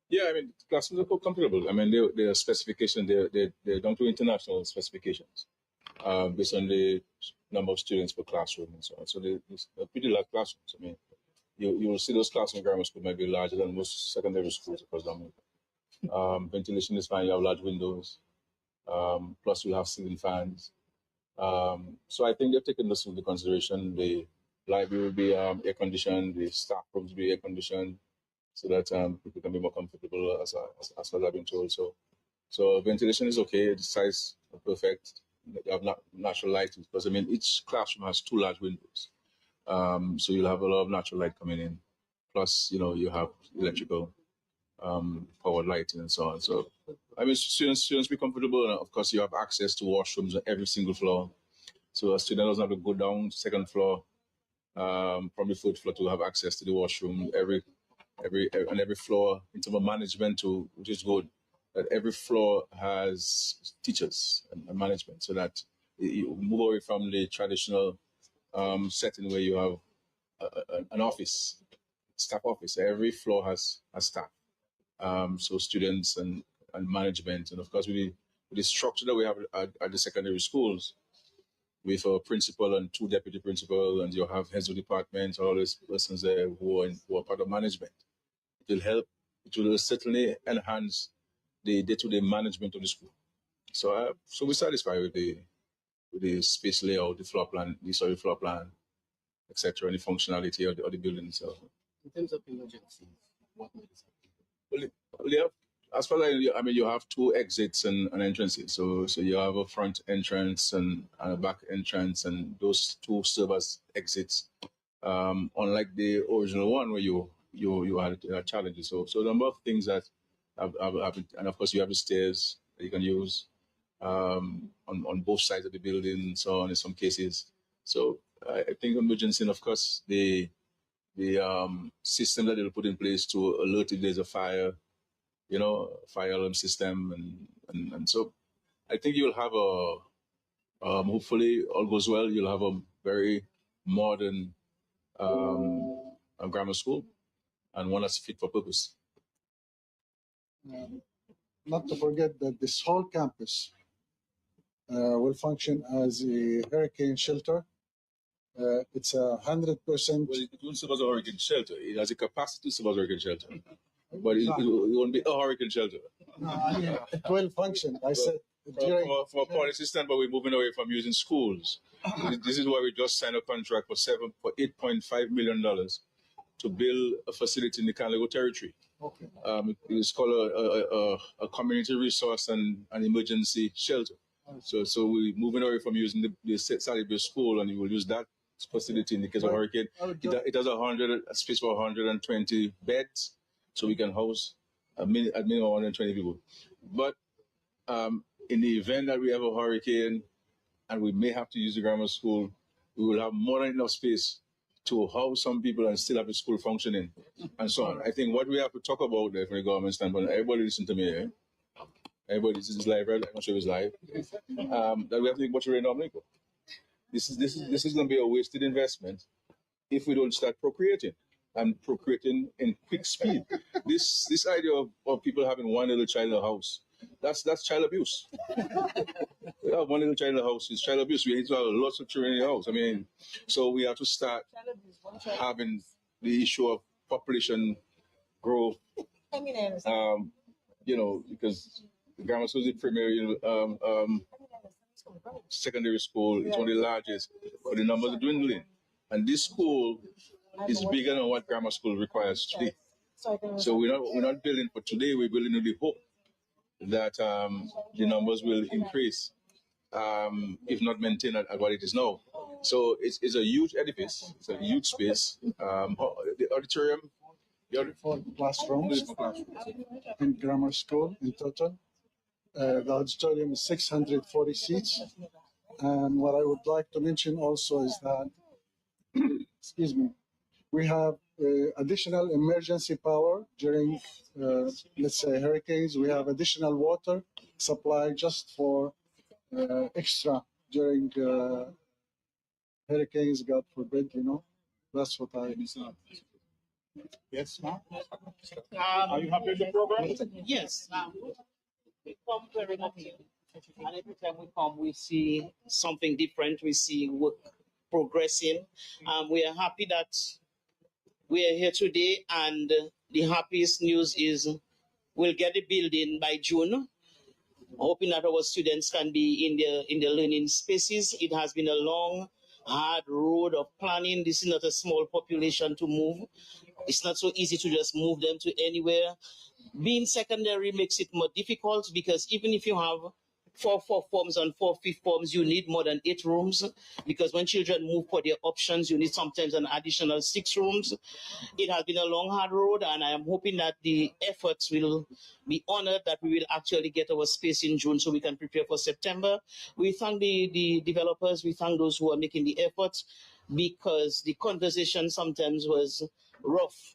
Yeah, I mean, classrooms are quite comfortable. I mean, their specification, they're down to international specifications based on the number of students per classroom and so on. So they're pretty large classrooms. I mean, you will see those classrooms in grammar school might be larger than most secondary schools across the America. Ventilation is fine. You have large windows. Plus, you have ceiling fans. So I think they've taken this into consideration. The library will be air conditioned. The staff rooms will be air conditioned, so that people can be more comfortable, as far as I've been told. So ventilation is okay. The size are perfect. You have natural light, because I mean each classroom has 2 large windows. So you'll have a lot of natural light coming in. Plus, you have electrical powered lighting and so on. So I mean, students be comfortable, and of course you have access to washrooms on every single floor. So a student doesn't have to go down second floor, from the 4th floor to have access to the washroom. On every floor, in terms of management too, which is good, that every floor has teachers and management, so that you move away from the traditional setting where you have an office, staff office. Every floor has staff. So students and management, and of course with the structure that we have at the secondary schools, with a principal and 2 deputy principal, and you have heads of departments, all these persons there who are part of management. It will help. It will certainly enhance the day-to-day management of the school. So, so we're satisfied with the space layout, the floor plan, etc., and the functionality of the building itself. In terms of emergencies, what measures? Well, you have, as far as you have 2 exits and entrances. So you have a front entrance and a back entrance, and those 2 serve as exits. Unlike the original one where you had challenges. So a number of things that have and of course you have the stairs that you can use on both sides of the building and so on in some cases. So I think emergency, and of course the system that they'll put in place to alert if there's a fire, fire alarm system, and so I think you'll have hopefully all goes well, you'll have a very modern grammar school, and one that's fit for purpose. Not to forget that this whole campus will function as a hurricane shelter. It's 100%. Well, it won't serve as a hurricane shelter. It has a capacity to serve as a hurricane shelter, but it won't be a hurricane shelter. No, I mean, it will function. I said from a policy standpoint, we're moving away from using schools. This is why we just signed a contract for $8.5 million to build a facility in the Canlego territory. Okay. It's called a community resource and an emergency shelter. So we're moving away from using the Sally Bay school, and we will use that facility in the case of hurricane. It has a space for 120 beds, so we can house at minimum 120 people. But in the event that we have a hurricane and we may have to use the grammar school, we will have more than enough space to house some people and still have the school functioning, and so on. I think what we have to talk about there from the government standpoint, everybody listen to me, everybody, this is live, right? I'm not sure it's live. That we have to think about your endowment. This is going to be a wasted investment if we don't start procreating, and procreating in quick speed. This idea of people having one little child in the house, that's child abuse. We have one little child in the house is child abuse. We need to have lots of children in the house. I mean, so we have to start having the issue of population growth. Because the grammar school is the primary, secondary school, it's one of the largest, but the numbers are dwindling. And this school is bigger than what grammar school requires today. So we're not building for today, we're building with the hope that the numbers will increase, if not maintain at what it is now. So it's a huge edifice, it's a huge space. The auditorium, for classrooms in grammar school in total. The auditorium is 640 seats. And what I would like to mention also is that, excuse me, we have additional emergency power during, let's say, hurricanes. We have additional water supply just for extra during hurricanes, God forbid, That's what I... Yes, ma'am. Are you happy with the program? Yes. We come very happy. And every time we come, we see something different. We see work progressing. We are happy that we are here today. And the happiest news is we'll get the building by June. Hoping that our students can be in the learning spaces. It has been a long, hard road of planning. This is not a small population to move. It's not so easy to just move them to anywhere. Being secondary makes it more difficult because even if you have 4 forms and 4 fifth forms, you need more than 8 rooms because when children move for their options, you need sometimes an additional 6 rooms. It has been a long, hard road, and I am hoping that the efforts will be honored, that we will actually get our space in June so we can prepare for September. We thank the developers, we thank those who are making the efforts because the conversation sometimes was rough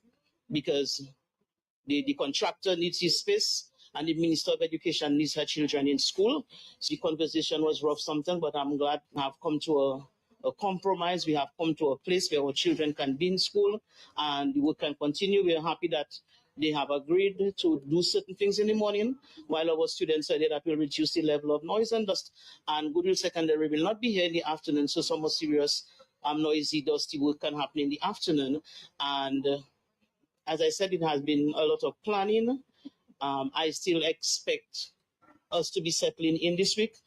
because the contractor needs his space and the Minister of Education needs her children in school. So the conversation was rough sometimes, but I'm glad we have come to a compromise. We have come to a place where our children can be in school and the work can continue. We are happy that They have agreed to do certain things in the morning, while our students said that will reduce the level of noise and dust. And Goodwill Secondary will not be here in the afternoon, so some more serious noisy, dusty work can happen in the afternoon. And as I said, it has been a lot of planning. I still expect us to be settling in this week.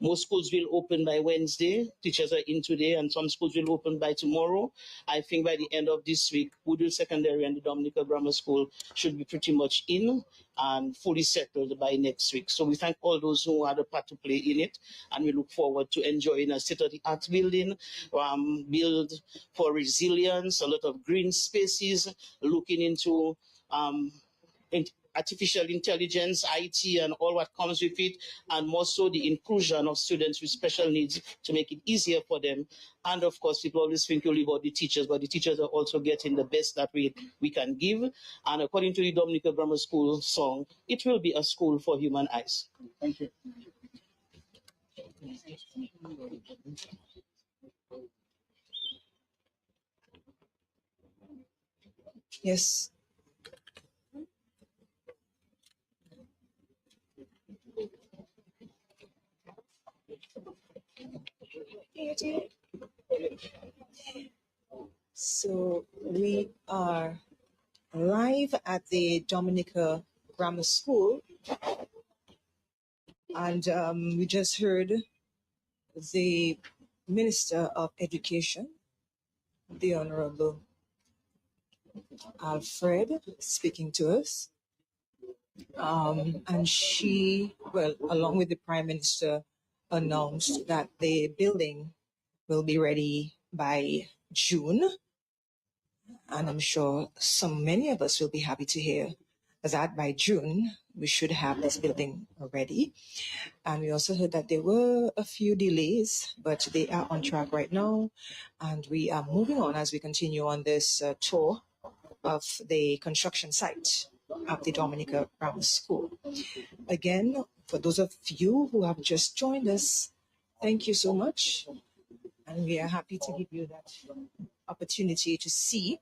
Most schools will open by Wednesday. Teachers are in today, and some schools will open by tomorrow. I think by the end of this week, Woodville Secondary and the Dominica Grammar School should be pretty much in and fully settled by next week. So we thank all those who had a part to play in it, and we look forward to enjoying a state-of-the-art building, build for resilience, a lot of green spaces, looking into artificial intelligence, IT, and all what comes with it, and more so the inclusion of students with special needs to make it easier for them. And of course, people always think only about the teachers, but the teachers are also getting the best that we can give. And according to the Dominica Grammar School song, it will be a school for human eyes. Thank you. Yes. So we are live at the Dominica Grammar School, and we just heard the Minister of Education, the Honorable Alfred, speaking to us. And she, well, along with the Prime Minister, announced that the building will be ready by June. And I'm sure many of us will be happy to hear that by June, we should have this building ready. And we also heard that there were a few delays, but they are on track right now. And we are moving on as we continue on this tour of the construction site of the Dominica Grammar School. Again, for those of you who have just joined us, thank you so much. And we are happy to give you that opportunity to see,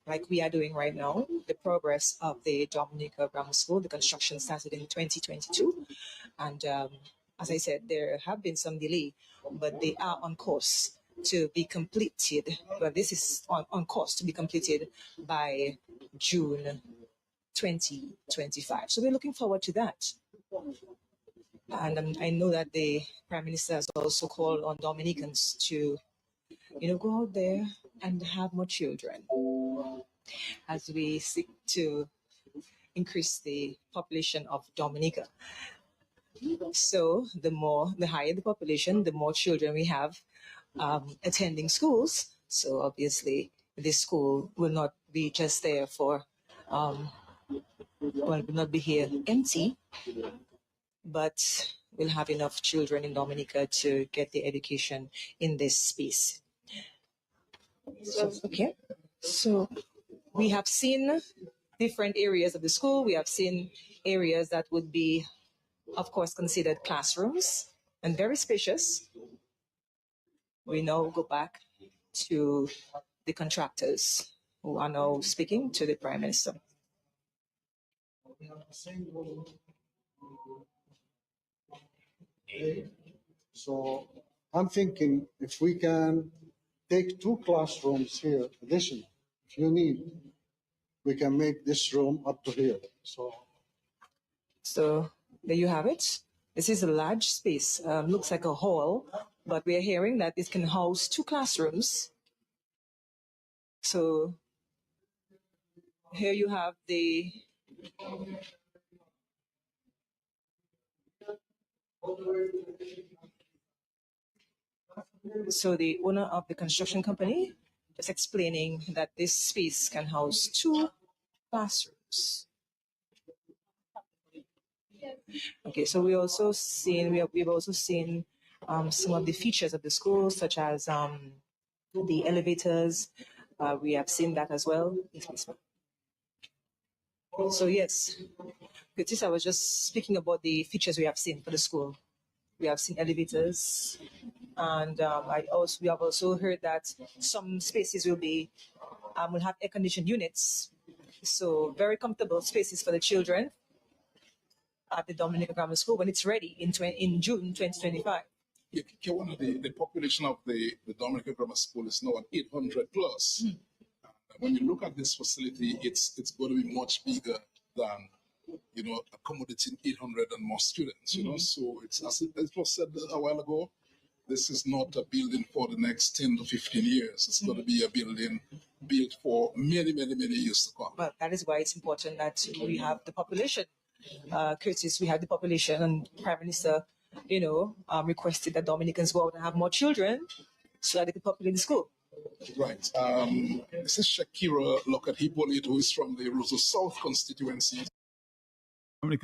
like we are doing right now, the progress of the Dominica Grammar School. The construction started in 2022. And as I said, there have been some delay, but they are on course to be completed. Well, this is on course to be completed by June 2025. So we're looking forward to that. And I know that the Prime Minister has also called on Dominicans to, go out there and have more children as we seek to increase the population of Dominica. So the higher the population, the more children we have attending schools. So obviously, this school will not be just there for, will not be here empty, but we'll have enough children in Dominica to get the education in this space. So we have seen different areas of the school. We have seen areas that would be, of course, considered classrooms and very spacious. We now go back to the contractors who are now speaking to the Prime Minister. So I'm thinking if we can take 2 classrooms here, additional, if you need, we can make this room up to here. So there you have it. This is a large space, looks like a hall, but we're hearing that it can house 2 classrooms. So here you have the owner of the construction company just explaining that this space can house 2 classrooms. Okay, so we've also seen some of the features of the school, such as the elevators. We have seen that as well. So yes, Curtis, I was just speaking about the features we have seen for the school. We have seen elevators, and we have also heard that some spaces will have air-conditioned units So very comfortable spaces for the children at the Dominica Grammar School when it's ready in June 2025. Yeah, the population of the Dominica Grammar School is now at 800 plus. When you look at this facility, it's going to be much bigger than, accommodating 800 and more students, So it's, as it was said a while ago, this is not a building for the next 10 to 15 years. It's going to be a building built for many, many, many years to come. Well, that is why it's important that we have the population. Curtis, we have the population, and Prime Minister, requested that Dominicans go out and have more children so that they could populate the school. Right. This is Shakira Lockett-Hippolyte, who is from the Roseau South constituency.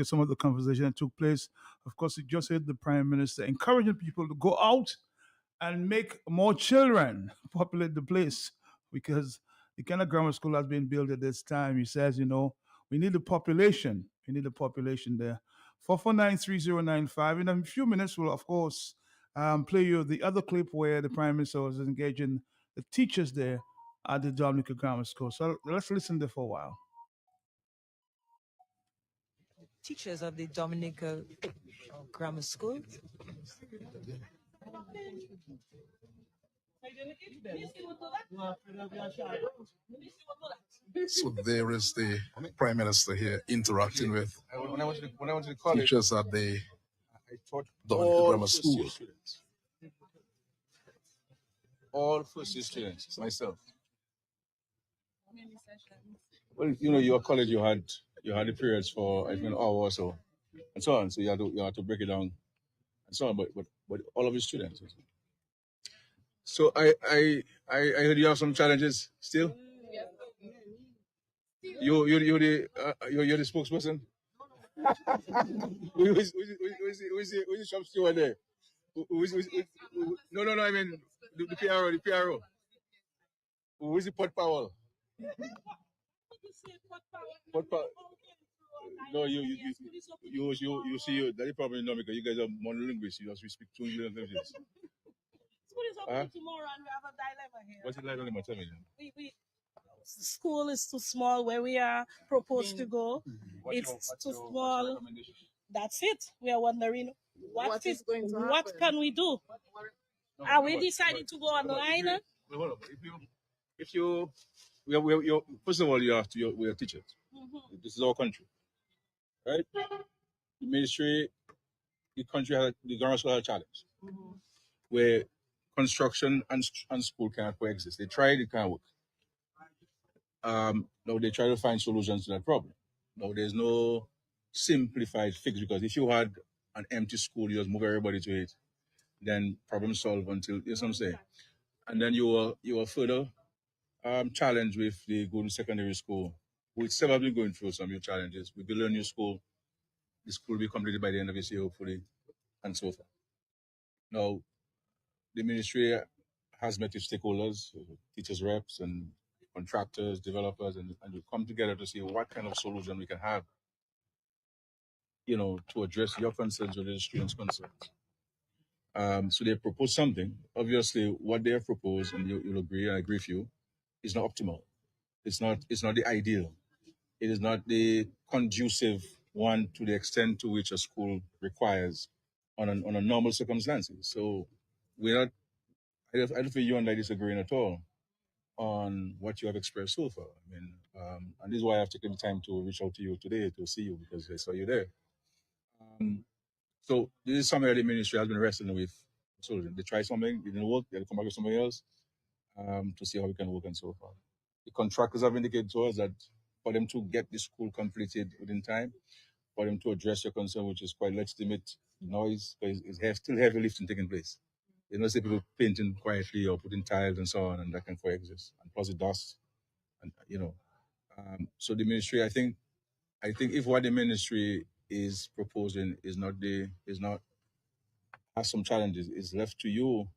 Some of the conversation that took place. Of course, you just heard the Prime Minister encouraging people to go out and make more children populate the place, because the kind of grammar school has been built at this time. He says, we need the population. We need the population there. 4493095. In a few minutes, we'll, of course, play you the other clip where the Prime Minister was engaging the teachers there at the Dominica Grammar School. So let's listen there for a while. Teachers of the Dominica Grammar School. So there is the Prime Minister here interacting with teachers at the Dominica Grammar School. All first year students, myself. Well, your college, you had the periods for an hour or so, and so on. So you had to break it down, and so on. But all of the students. So I heard you have some challenges still. You're the spokesperson. Who is the shop steward there? No. I mean the PRO. Who is the Port Powell? No, you see, that's the problem now, because you guys are monolinguists. You just speak 2 million languages. School is open tomorrow, and we have a dilemma here. What's the dilemma? Tell me. School is too small where we are proposed to go. It's too small. That's it. We are wondering what is going to happen. What can we do? Are we deciding to go online? Hold on. If you first of all, we are teachers. Mm-hmm. This is our country, right? The ministry, the grammar school has a challenge, where construction and school cannot coexist. They tried, it can't work. Now they try to find solutions to that problem. Now there's no simplified fix, because if you had an empty school, you just move everybody to it, then problem solved until, you know what I'm saying? And then you are further challenged with the Golden Secondary School, which still have been going through some new challenges. We build a new school. The school will be completed by the end of this year, hopefully, and so forth. Now, the ministry has met with stakeholders, teachers' reps, and contractors, developers, and we come together to see what kind of solution we can have, to address your concerns or the students' concerns. So they proposed something. Obviously, what they have proposed, and you'll agree, I agree with you, is not optimal. It's not the ideal. It is not the conducive one to the extent to which a school requires on a normal circumstances. So I don't feel you and I disagreeing at all on what you have expressed so far. I mean, and this is why I've taken the time to reach out to you today to see you, because I saw you there. So this is something that the ministry has been wrestling with. So they tried something, it didn't work, they had to come back with something else to see how we can work and so forth. The contractors have indicated to us that for them to get the school completed within time, for them to address your concern, which is quite legitimate noise, because it's still heavy lifting taking place. You know, see people painting quietly or putting tiles and so on, and that can coexist. And plus the dust, and so the ministry, I think if what the ministry is proposing has some challenges, it's left to you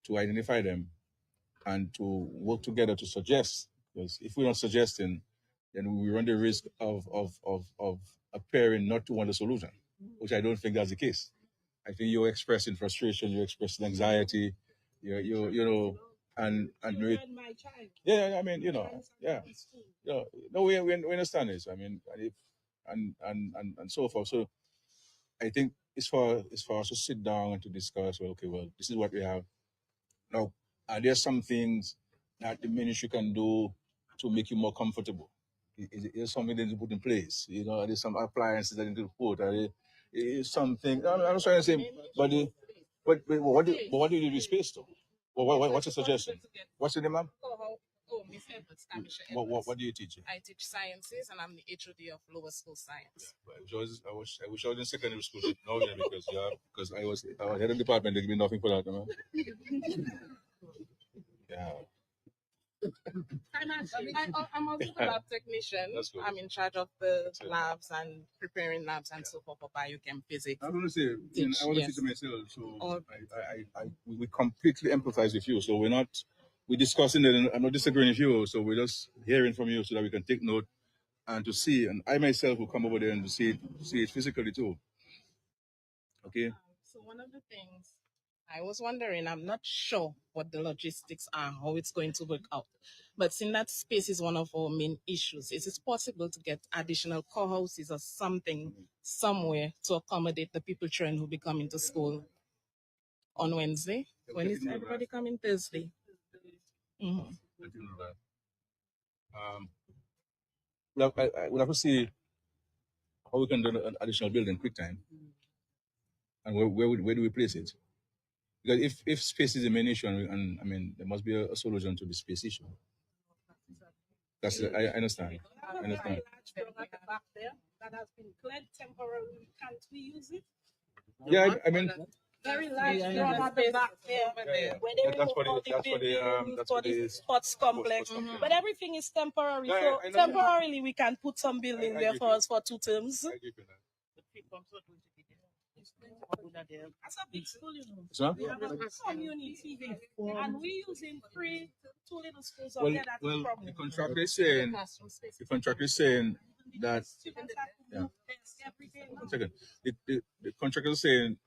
to identify them and to work together to suggest. Because if we're not suggesting, then we run the risk of appearing not to want a solution, which I don't think that's the case. I think you're expressing frustration, you're expressing anxiety, you're and You we, read my child. yeah, I mean, yeah, no, we understand this. I mean, and if and so forth. So I think it's for us to sit down and to discuss. Well, okay, well, this is what we have now. Are there some things that the ministry can do to make you more comfortable? Is something that you put in place? There's some appliances that you can put. Is something. I'm not trying to say, but what do you do with space though? What's your suggestion? What's your name, ma'am? Miss Edwards, Tamisha What Edwards. what do you teach? I teach sciences and I'm the HOD of lower school science. I wish I was in secondary school now, yeah, because I was head of department. They give me nothing for that, man. Yeah. I'm also the lab technician. That's good. I'm in charge of the labs and preparing labs and so forth for biochem physics. I want to say, I want to Yes. teach myself, so we completely empathize with you. So we're discussing it, and I'm not disagreeing with you. So we're just hearing from you so that we can take note and to see. And I myself will come over there and to see it physically too. Okay. So one of the things I was wondering, I'm not sure what the logistics are, how it's going to work out. But since that space is one of our main issues, is it possible to get additional core houses or something somewhere to accommodate the people children who be coming to school on Wednesday? When is everybody coming? Thursday? Mhm. We'll have to see how we can do an additional building quick time, and where do we place it? Because if space is the main issue, and I mean there must be a solution to the space issue. I understand. I have a very large drum at the back there that has been cleared temporarily. Can't we use it? Yeah, I mean. Very large drum at the back there. Where they That's for remove the all the buildings, for the sports sports complex. But everything is temporary. Yeah, So I know. temporarily we can put some building there for us for 2 terms. That's a big school, you know. Sir? We have a community here. And we using 2 little schools up Well, there. That's a problem. the contractor is saying that. Yeah. One second. The contractor is saying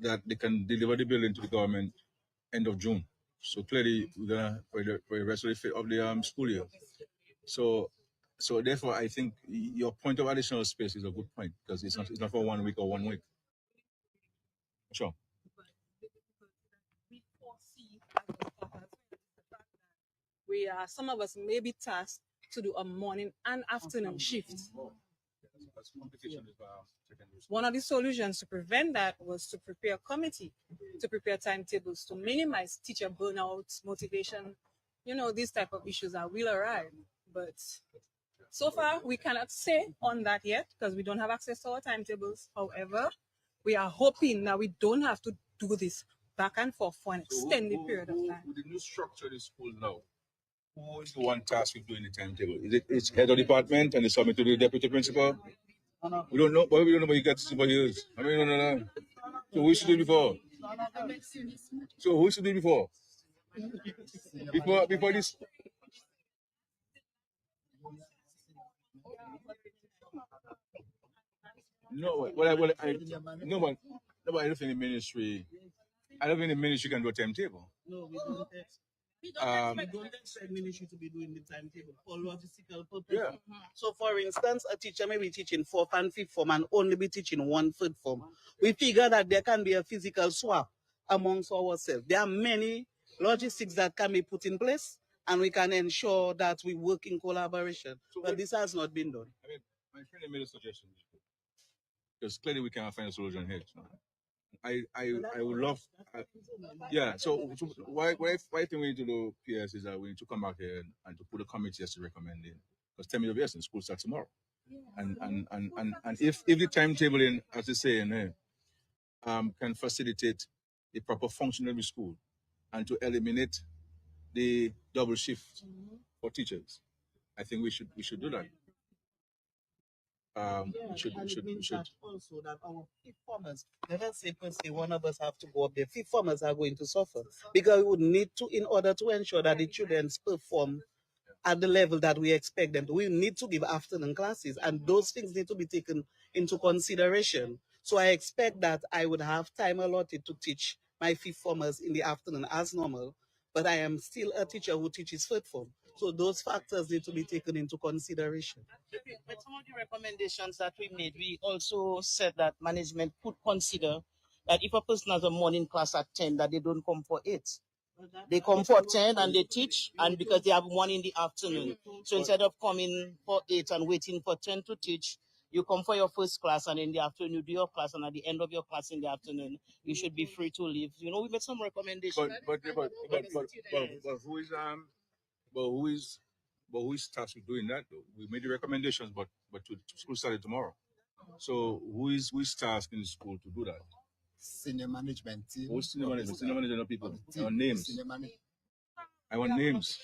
that they can deliver the building to the government end of June. So clearly we're gonna for the rest of the school year. So therefore I think your point of additional space is a good point because it's not for 1 week or 1 week. Sure. Some of us may be tasked to do a morning and afternoon shift. One of the solutions to prevent that was to prepare a committee, to prepare timetables to minimize teacher burnout, motivation, these type of issues that will arrive. But so far, we cannot say on that yet because we don't have access to our timetables. However, we are hoping that we don't have to do this back and forth for an extended period of time. With the new structure of the school now, who is the one tasked with doing the timetable? Is it's head of department and they submit to the deputy principal? We don't know, but we don't know what you get to for years. I mean, no. So who should do it before? So who should do it before? Before this. No, I don't think the ministry. I don't think the ministry can do a timetable. No, we don't. We don't expect ministry to be doing the timetable for logistical purposes. Yeah. So, for instance, a teacher may be teaching 4th and 5th form and only be teaching 1 3rd form. We figure that there can be a physical swap amongst ourselves. There are many logistics that can be put in place, and we can ensure that we work in collaboration. But this has not been done. I mean, my friend made a suggestion because clearly we cannot find a solution here. I would love, yeah. So why think we need to do PS is that we need to come back here and to put a committee as to recommend it because 10 minutes of essence, school starts tomorrow, and if the timetabling, as they say in here, can facilitate the proper function of the school and to eliminate the double shift for teachers, I think we should do that. We should. Also, that our 5th formers, let us say per se, one of us have to go up there. 5th formers are going to suffer because we would need to, in order to ensure that the children perform at the level that we expect them to. We need to give afternoon classes, and those things need to be taken into consideration. So I expect that I would have time allotted to teach my 5th formers in the afternoon as normal, but I am still a teacher who teaches third form. So those factors need to be taken into consideration. With some of the recommendations that we made, we also said that management could consider that if a person has a morning class at 10, that they don't come for 8. They come for 10 and they teach, and because they have one in the afternoon. So instead of coming for 8 and waiting for 10 to teach, you come for your first class, and in the afternoon you do your class, and at the end of your class in the afternoon, you should be free to leave. You know, we made some recommendations. But who is tasked with doing that though? We made the recommendations, but to school started tomorrow. So who is tasked in the school to do that? Senior management team. Who's senior management? Senior management of people. I want names. I want names.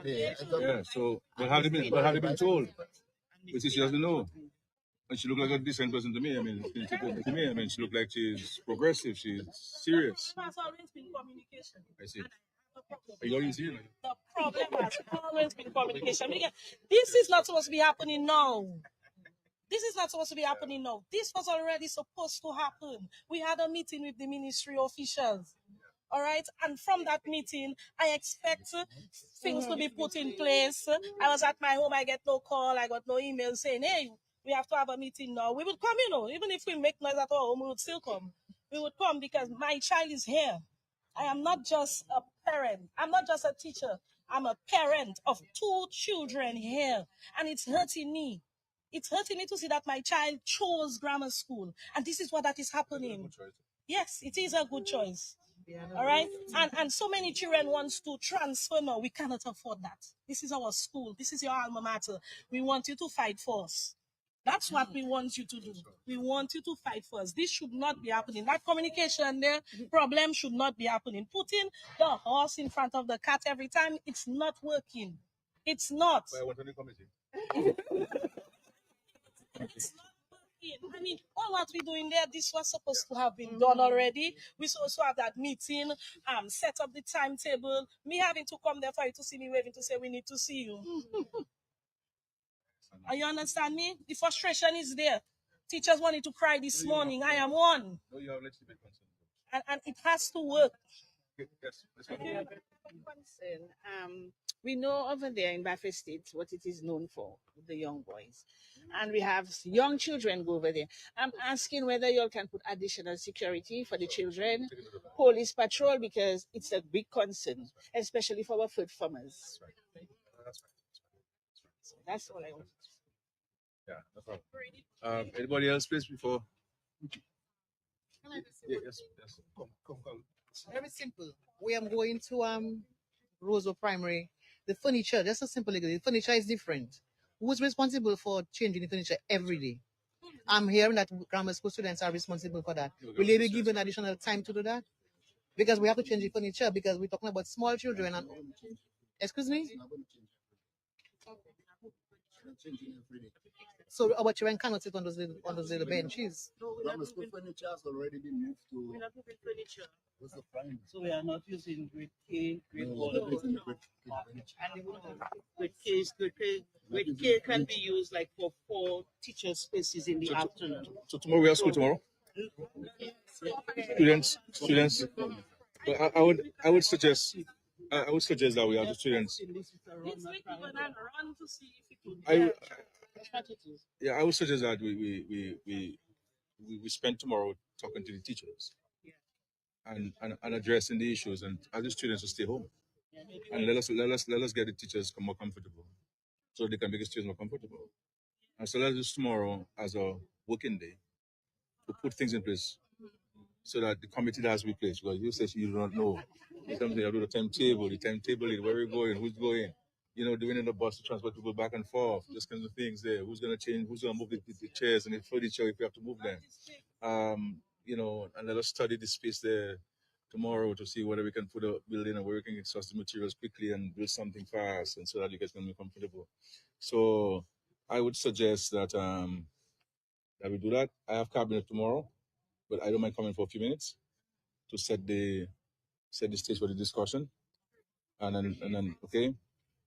Yeah. So, but have they been told? Which she doesn't know. And she looked like a decent person to me. I mean, she looked like she's progressive. She's serious. Has always been communication. I see. Are you already seeing it? The problem has always been communication. Because this is not supposed to be happening now. This is not supposed to be happening now. This was already supposed to happen. We had a meeting with the ministry officials. All right. And from that meeting, I expect things to be put in place. I was at my home. I get no call. I got no email saying, hey, we have to have a meeting now. We would come, you know, even if we make noise at our home, we would still come. We would come because my child is here. I am not just a parent. I'm not just a teacher. I'm a parent of 2 children here. And it's hurting me. It's hurting me to see that my child chose grammar school. And this is what that is happening. Yes, it is a good choice. All right. And so many children want to transfer now. We cannot afford that. This is our school. This is your alma mater. We want you to fight for us. That's what we want you to do. We want you to fight for us. This should not be happening. That communication there, problem should not be happening. Putting the horse in front of the cat every time, it's not working. It's not. It's not working. I mean, all what we're doing there, this was supposed to have been done already. We also have that meeting, set up the timetable. Me having to come there for you to see me waving to say we need to see you. Are you understand me? The frustration is there. Teachers wanted to cry this morning. I am one. No, you have legitimate concern. And it has to work. Yes. We know over there in Baffin State what it is known for, the young boys. And we have young children go over there. I'm asking whether you all can put additional security for the children, police patrol, because it's a big concern, especially for our food farmers. So that's all I want. Yeah, no problem. Anybody else, please, before? Yes. Come. Very simple. We are going to Roseau Primary. The furniture, just a simple thing. The furniture is different. Who's responsible for changing the furniture every day? I'm hearing that grammar school students are responsible for that. Will they be given additional time to do that? Because we have to change the furniture because we're talking about small children. And excuse me? So our children cannot sit on those little benches. Grammar school furniture has already been moved to. We're not moving furniture. What's the prime? So we are not using grade K, grade No, 1. we're not using the grade Grade K can be used like for 4 teacher spaces in the afternoon. So tomorrow we have school tomorrow? Students. But I would suggest that we have the students. This week we're going to run to see if it would I would suggest that we spend tomorrow talking to the teachers and addressing the issues, and as the students will stay home. And let us get the teachers more comfortable so they can make the students more comfortable. And so let's do tomorrow as a working day to put things in place so that the committee has to be placed, because you say you do not know. Something you have to do the timetable is where we're going, who's going, doing in the bus to transport people back and forth, those kinds of things there. Who's going to change, who's going to move the chairs and the furniture if we have to move them. And let us study the space there tomorrow to see whether we can put a building and where we can exhaust the materials quickly and build something fast, and so that you guys can be comfortable. So I would suggest that we do that. I have cabinet tomorrow, but I don't mind coming for a few minutes to set the stage for the discussion. And then okay.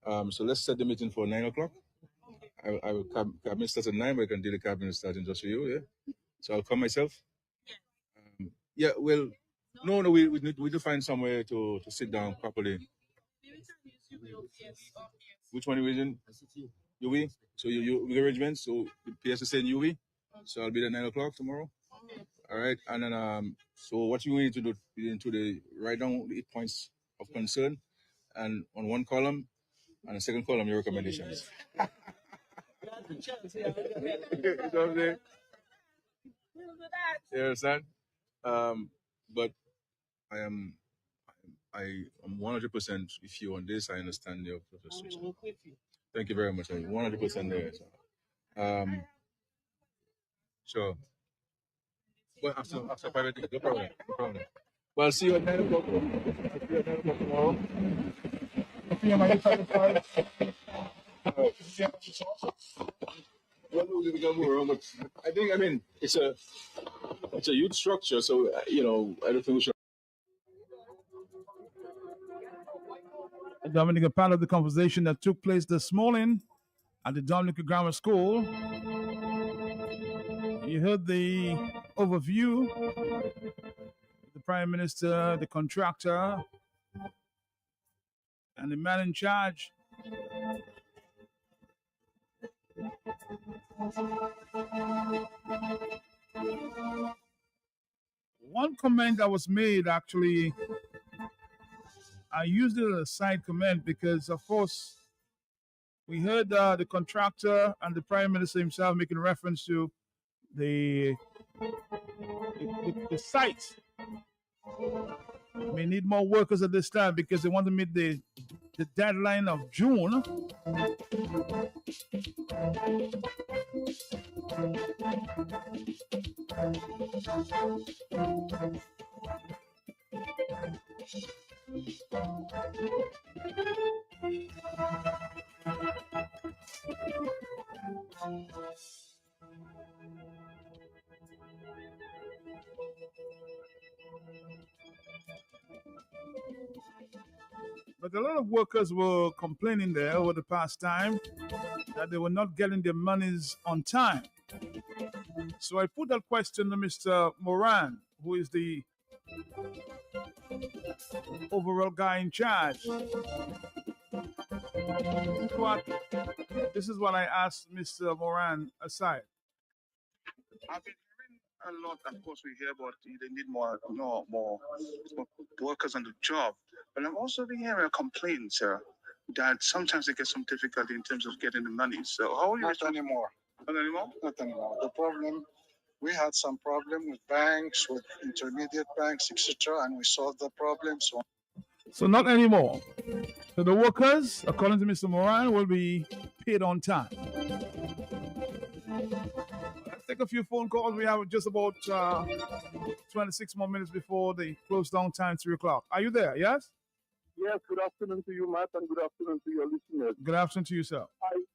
So let's set the meeting for 9 o'clock. I will cabinet starts at 9, but I can do the cabinet starting just for you, yeah? So I'll come myself. No, we need to find somewhere to sit down properly. Which one are you using? UV. So you arrangements. So the PS is saying UV. So I'll be there 9 o'clock tomorrow. All right, and then so what you need to do is to write down the 8 points of concern, and on one column, and the second column your recommendations. You know what I'm saying? You understand? But I am 100% with you on this. I understand your frustration. Thank you very much. I'm 100% there. So, sure. Well, after private, no problem. No problem. Well, see you at 9 o'clock. See you at 9 o'clock tomorrow. PM, are you satisfied? Well, we can move around, but I mean, it's a youth structure, so I don't think we should. Dominic, a part of the conversation that took place this morning at the Dominica Grammar School. You heard the overview, the Prime Minister, the contractor, and the man in charge. One comment that was made, actually, I used it as a side comment because, of course, we heard the contractor and the Prime Minister himself making reference to the site may need more workers at this time because they want to meet the deadline of June. But a lot of workers were complaining there over the past time that they were not getting their monies on time. So I put that question to Mr. Moran, who is the overall guy in charge. This is what I asked Mr. Moran aside. I've been hearing a lot. Of course, we hear about they need more workers on the job. But I've also been hearing a complaint, sir, that sometimes they get some difficulty in terms of getting the money. So how are you? Not anymore. Not anymore? Not anymore. The problem, we had some problem with banks, with intermediate banks, etc., and we solved the problem. So not anymore. So the workers, according to Mr. Moran, will be paid on time. Let's take a few phone calls. We have just about 26 more minutes before the close down time, 3 o'clock. Are you there? Yes? Yes, good afternoon to you, Matt, and good afternoon to your listeners. Good afternoon to you, sir.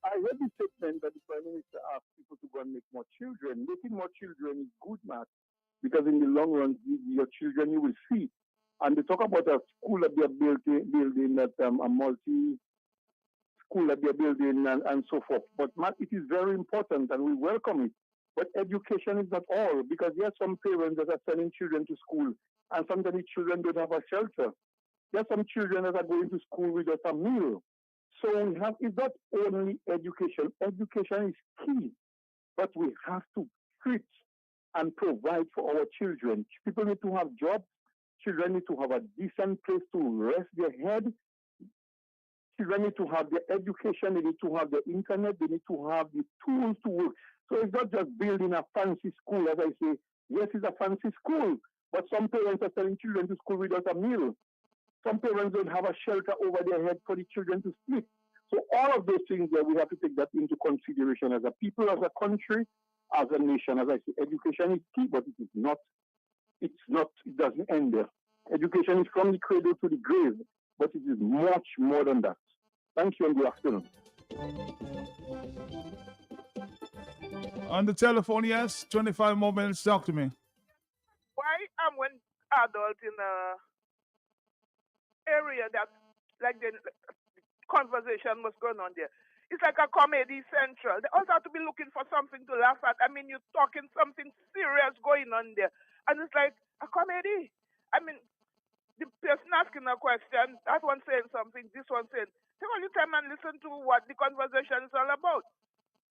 I heard the statement that the Prime Minister asked people to go and make more children. Making more children is good, Matt, because in the long run, your children you will see. And they talk about a school that they're building that a multi-school that they're building and so forth. But, Matt, it is very important, and we welcome it. But education is not all, because there are some parents that are sending children to school, and sometimes the children don't have a shelter. There are some children that are going to school without a meal. So it's not only education. Education is key, but we have to treat and provide for our children. People need to have jobs. Children need to have a decent place to rest their head. Children need to have their education. They need to have the internet. They need to have the tools to work. So it's not just building a fancy school, as I say. Yes, it's a fancy school, but some parents are sending children to school without a meal. Some parents don't have a shelter over their head for the children to sleep. So all of those things there, we have to take that into consideration as a people, as a country, as a nation. As I say, education is key, but it doesn't end there. Education is from the cradle to the grave, but it is much more than that. Thank you and good afternoon. On the telephone, yes, 25 more minutes, talk to me. Why when adults in a area that like the conversation was going on there, it's like a comedy central. They also have to be looking for something to laugh at. I mean, you're talking something serious going on there, and it's like a comedy. I mean, the person asking a question, that one saying something, this one saying, take a little time and listen to what the conversation is all about.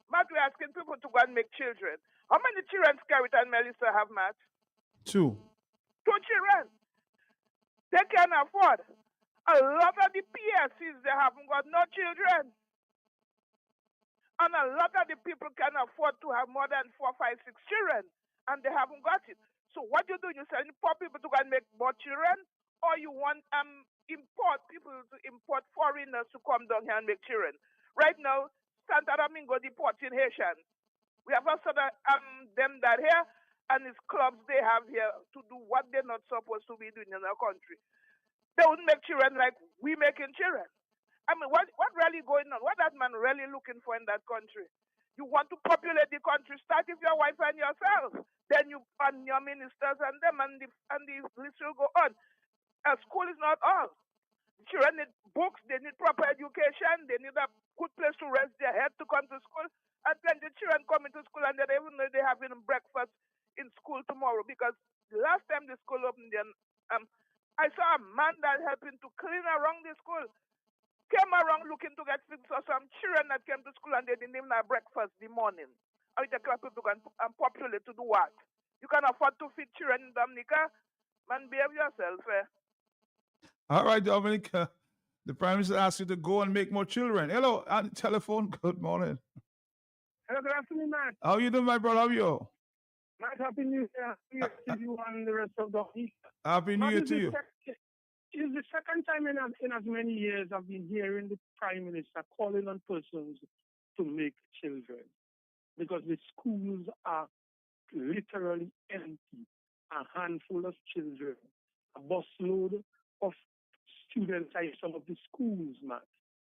Matt, we're asking people to go and make children. How many children Scarlett and Melissa have, Matt? 2. 2 children. They can afford. A lot of the PSCs, they haven't got no children. And a lot of the people can afford to have more than 4, 5, 6 children, and they haven't got it. So what you do, you send poor people to go and make more children, or you want import people to import foreigners to come down here and make children. Right now, Santo Domingo deporting Haitians. We have also them that here, and it's clubs they have here to do what they're not supposed to be doing in our country. They wouldn't make children like we making children. I mean, what really going on? What that man really looking for in that country? You want to populate the country, start with your wife and yourself. Then you and your ministers and them and the list will go on. School is not all. Children need books, they need proper education, they need a good place to rest their head to come to school. And then the children come into school and they don't even know they're having breakfast in school tomorrow. Because the last time the school opened, I saw a man that helping to clean around the school. Came around looking to get fixed for some children that came to school and they didn't even have breakfast in the morning. And you take people and populate to do what? You can afford to feed children in Dominica? Man, behave yourself, eh? All right, Dominica. The Prime Minister asked you to go and make more children. Hello, on the telephone. Good morning. Hello, good afternoon, Matt. How you doing, my brother? How are you? Matt, happy New Year to you and the rest of the week. Happy New Year to you. It's the second time in as many years I've been hearing the Prime Minister calling on persons to make children because the schools are literally empty. A handful of children, a busload of students in some of the schools, Matt.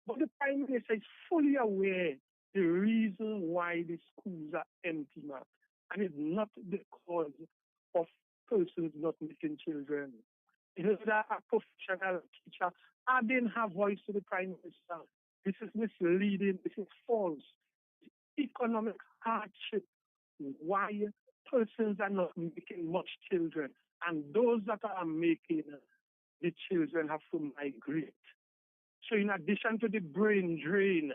But the Prime Minister is fully aware the reason why the schools are empty, Matt. And it's not because of persons not making children. It is that a professional teacher adding her voice to the Prime Minister. This is misleading. This is false. Economic hardship. Why persons are not making much children. And those that are making the children have to migrate. So in addition to the brain drain,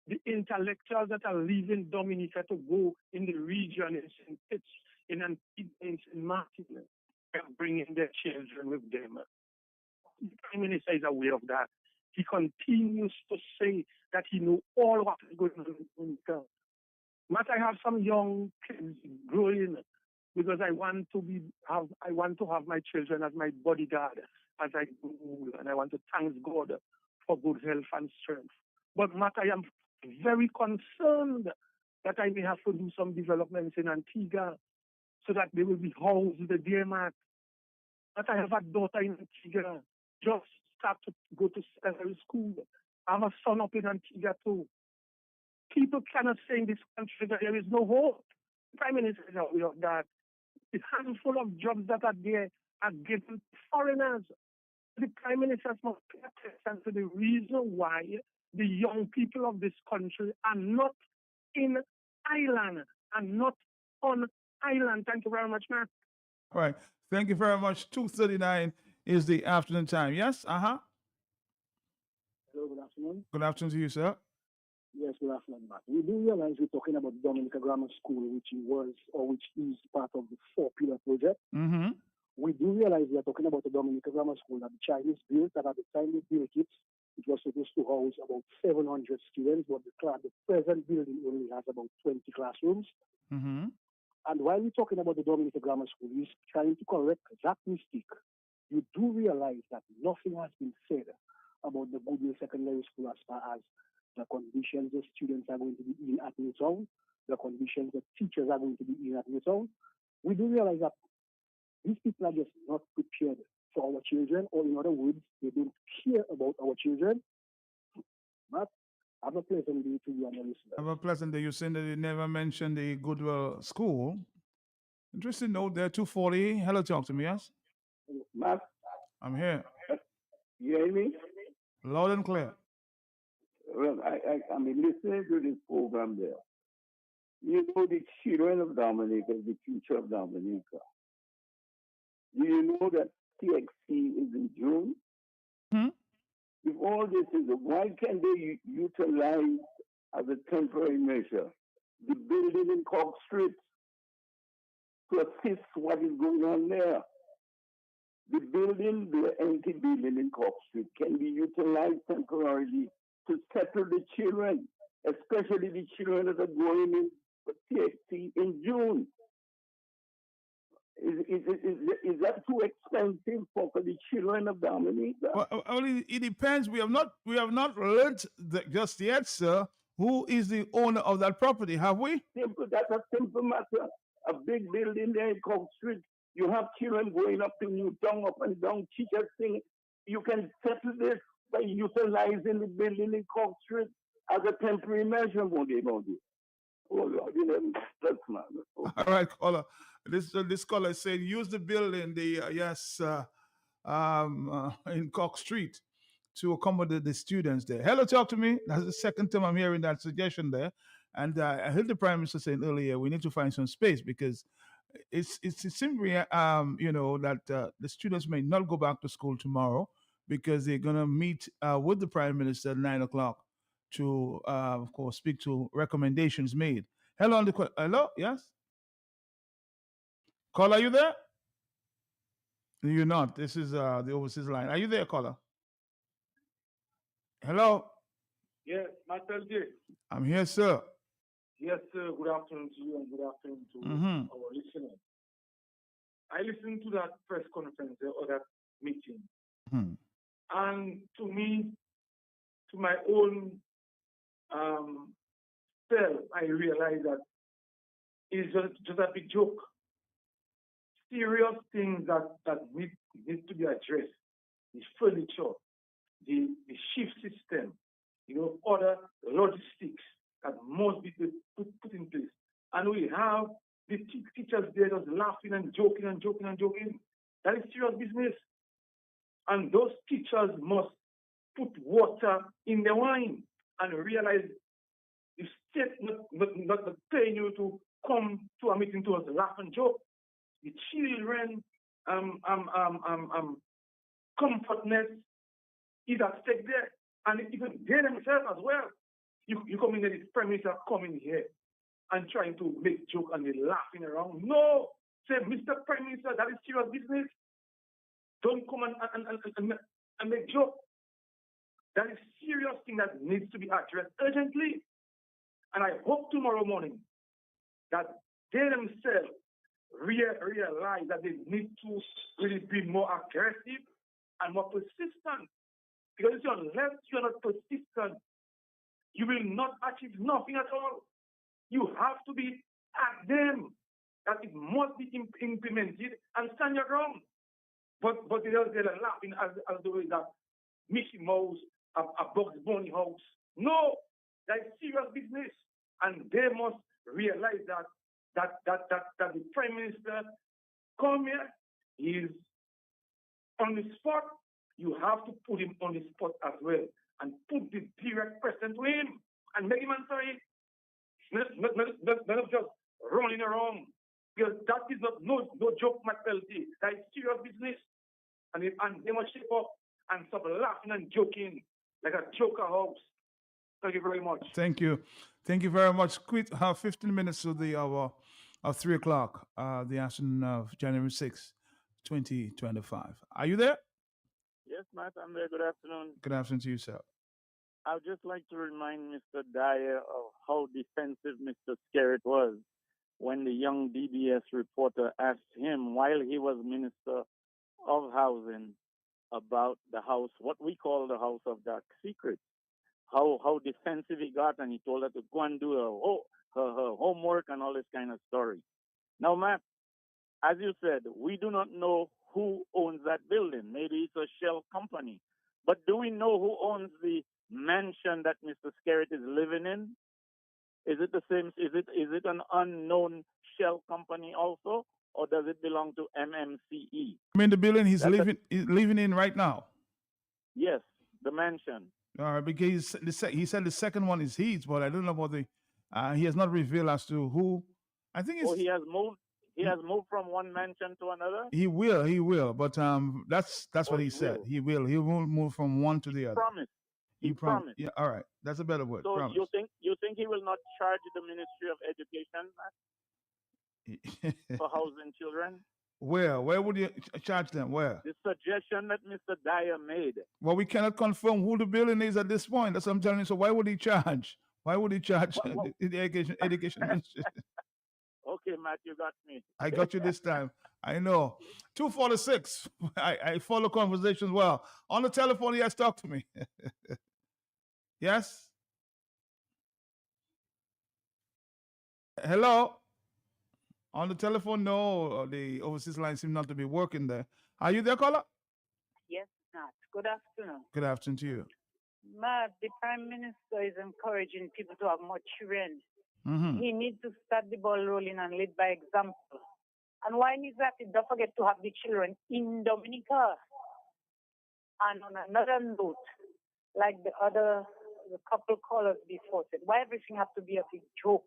the intellectuals that are leaving Dominica to go in the region in St. Kitts, in Antigua, in St. Martin, are bringing their children with them. The Prime Minister is aware of that. He continues to say that he knows all what is going on in Dominica. But I have some young kids growing because I want to have my children as my bodyguard as I grow, and I want to thank God for good health and strength. But Matt, I am very concerned that I may have to do some developments in Antigua so that they will be housed there, Matt. But I have a daughter in Antigua, just start to go to secondary school. I have a son up in Antigua too. People cannot say in this country that there is no hope. The Prime Minister is aware of that. The handful of jobs that are there are given to foreigners. The Prime Minister must pay attention to the reason why the young people of this country are not in Ireland and not on Ireland. Thank you very much, Matt. All right. Thank you very much. 2:39 is the afternoon time. Yes? Hello, good afternoon. Good afternoon to you, sir. Yes, good afternoon, Matt. We do realize we're talking about Dominica Grammar School, which is part of the 4-pillar project. Mm-hmm. We do realize we are talking about the Dominica Grammar School that the Chinese built, and at the time they built it, it was supposed to house about 700 students, but the present building only has about 20 classrooms. Mm-hmm. And while we're talking about the Dominica Grammar School, we're trying to correct that mistake. You do realize that nothing has been said about the Goodwill Secondary School as far as the conditions the students are going to be in at Newtown, the conditions the teachers are going to be in at Newtown. We do realize that these people are just not prepared for our children, or in other words, they don't care about our children. But have a pleasant day to you and your listeners. Have a pleasant day. You're saying that you never mentioned the Goodwill School. Interesting note there, 240. Hello, talk to me, yes? Matt, I'm here. you hear me? Loud and clear. Well, I've been listening to this program there. You know, the children of Dominica is the future of Dominica. Do you know that TXC is in June? If all this is, why can't they utilize as a temporary measure the building in Cork Street to assist what is going on there? The building, the empty building in Cork Street, can be utilized temporarily to settle the children, especially the children that are going in for TXC in June. Is that too expensive for the children of Dominica? Well, it depends. We have not learned just yet, sir. Who is the owner of that property? Have we? Simple. That's a simple matter. A big building there in Cork Street. You have children going up to Newtown, up and down, teachers thing. You can settle this by utilizing the building in Cork Street as a temporary measure. Oh Lord, that's man. All right, caller. This caller is saying use the building, in Cork Street to accommodate the students there. Hello, talk to me. That's the second time I'm hearing that suggestion there. And I heard the Prime Minister saying earlier we need to find some space because it's simply that the students may not go back to school tomorrow because they're gonna meet with the Prime Minister at 9:00 to of course speak to recommendations made. Hello, hello, yes. Caller, are you there? You're not. This is the overseas line. Are you there, caller? Hello. Yes, Michael J. I'm here, sir. Yes, sir. Good afternoon to you and good afternoon to our listeners. I listened to that press conference or that meeting. And to me, to my own self, I realized that it's just a big joke. Serious things that need to be addressed. The furniture, the shift system, other logistics that must be put in place. And we have the teachers there just laughing and joking and joking and joking. That is serious business. And those teachers must put water in the wine and realize the state not paying you to come to a meeting to us laugh and joke. The children comfortness is at stake there. And even they themselves as well. You come in there, the Prime Minister coming here and trying to make joke and they're laughing around. No! Say, Mr. Prime Minister, that is serious business. Don't come and make joke. That is serious thing that needs to be addressed urgently. And I hope tomorrow morning that they themselves realize that they need to really be more aggressive and more persistent. Because unless you're not persistent, you will not achieve nothing at all. You have to be at them that it must be implemented and stand your ground. But they're laughing as the way that Mickey Mouse, a Bugs Bunny house. No, that is serious business. And they must realize that the Prime Minister come here, he is on the spot. You have to put him on the spot as well and put the direct question to him and make him answer it. Not just running around. Because that is no joke, McPelty. That is serious business. And they must shape up and stop laughing and joking like a joker house. Thank you very much. Thank you. Thank you very much. Quick, 15 minutes to the hour of 3:00, the afternoon of January 6, 2025. Are you there? Yes, Matt, I'm there. Good afternoon. Good afternoon to you, sir. I would just like to remind Mr. Dyer of how defensive Mr. Skerritt was when the young DBS reporter asked him while he was Minister of Housing about the house, what we call the House of Dark Secrets. How defensive he got, and he told her to go and do her homework and all this kind of story. Now, Matt, as you said, we do not know who owns that building. Maybe it's a shell company. But do we know who owns the mansion that Mr. Skerritt is living in? Is it the same? Is it an unknown shell company also, or does it belong to MMCE? I mean, the building he's living in right now. Yes, the mansion. All right, because he said the second one is his, but I don't know about he has not revealed as to who. I think it's. Oh, he has He has moved from one mansion to another. He will. But that's what he said. He will move from one to the other. Promise. He promised. Yeah, all right. That's a better word. So promise. you think he will not charge the Ministry of Education for housing children? Where would you charge them? Where? The suggestion that Mr. Dyer made. Well, we cannot confirm who the building is at this point. That's what I'm telling you. So why would he charge? Why would he charge the education ministry? Okay, Matt, you got me. I got you this time. I know. 246. I follow conversations well. On the telephone, yes, talk to me. Yes? Hello? On the telephone, no. The overseas line seems not to be working there. Are you there, caller? Yes, Matt. Good afternoon. Good afternoon to you. Matt, the Prime Minister is encouraging people to have more children. Mm-hmm. He needs to start the ball rolling and lead by example. And while he's at it, don't forget to have the children in Dominica. And on another note, like the couple callers before said, why everything has to be a big joke?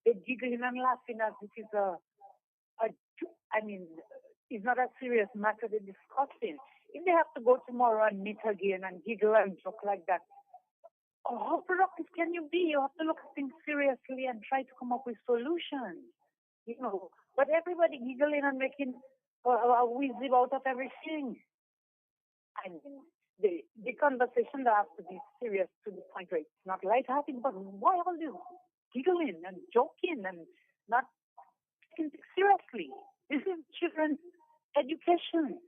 They're giggling and laughing as if it's it's not a serious matter they're discussing. If they have to go tomorrow and meet again and giggle and joke like that, how productive can you be? You have to look at things seriously and try to come up with solutions. But everybody giggling and making a wheezy out of everything. I mean, the conversation that has to be serious to the point where it's not lighthearted, but why all this giggling and joking and not taking it seriously? This is children's education.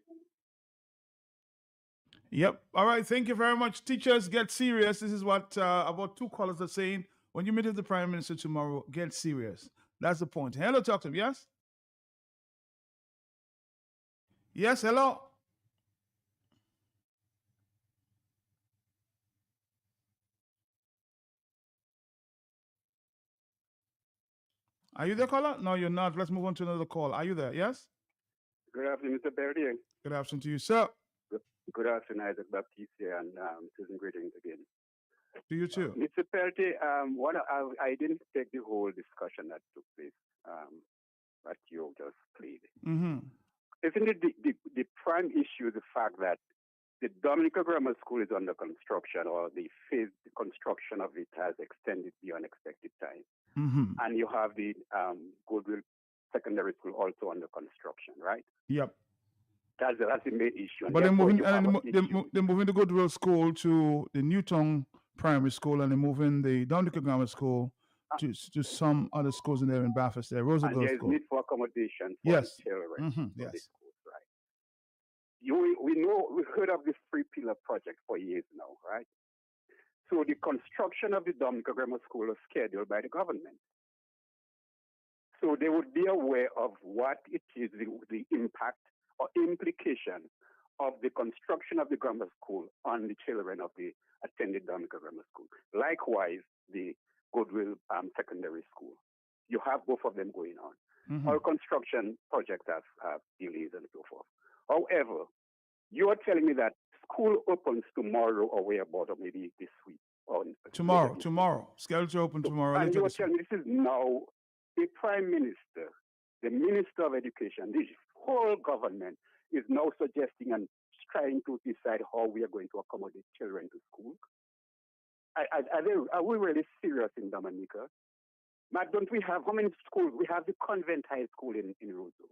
Yep. All right. Thank you very much. Teachers, get serious. This is what about two callers are saying. When you meet with the Prime Minister tomorrow, get serious. That's the point. Hello, talk to him. Yes? Yes, hello? Are you there, caller? No, you're not. Let's move on to another call. Are you there? Yes? Good afternoon, Mr. Berdier. Good afternoon to you, sir. Good afternoon, Isaac Baptiste here, and Susan, greetings again. To you too. Mr. Peltier, I didn't take the whole discussion that took place that you just played. Mm-hmm. Isn't it the prime issue the fact that the Dominica Grammar School is under construction, or the construction of it has extended beyond expected time? Mm-hmm. And you have the Goodwill Secondary School also under construction, right? Yep. That's the main issue. But they're moving the Goodwill School to the Newtown Primary School, and they're moving the Dominica Grammar School to some other schools in there in Bathurst. There, Rosa Girls there's School. need for accommodation for Yes. the children. Mm-hmm. For Yes. the schools, right? We've heard of the Free Pillar project for years now, right? So the construction of the Dominica Grammar School is scheduled by the government. So they would be aware of what it is, the impact or implication of the construction of the grammar school on the children of the attended Dominica Grammar School. Likewise, the Goodwill Secondary School. You have both of them going on. Mm-hmm. All construction projects have delays and so forth. However, you are telling me that school opens tomorrow or whereabout, or maybe this week. Or Tomorrow. Scheduled to open tomorrow. And you are telling me this is now the Prime Minister, the Minister of Education, the whole government is now suggesting and trying to decide how we are going to accommodate children to school. Are we really serious in Dominica? Matt, don't we have, how many schools? We have the Convent High School in Roseau.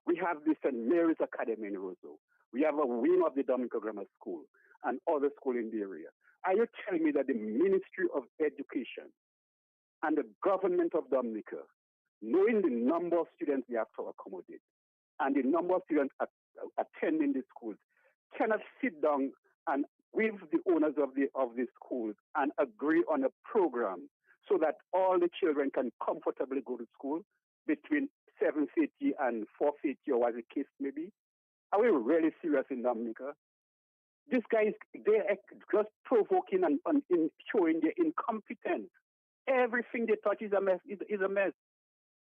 We have the St. Mary's Academy in Roseau. We have a wing of the Dominica Grammar School and other schools in the area. Are you telling me that the Ministry of Education and the government of Dominica, knowing the number of students they have to accommodate and the number of students attending the schools, cannot sit down and with the owners of the schools and agree on a program so that all the children can comfortably go to school between 7:30 and 4:30, or as the case may be? Are we really serious in Dominica? These guys, they're just provoking and showing their incompetence. Everything they touch is a mess. Is a mess.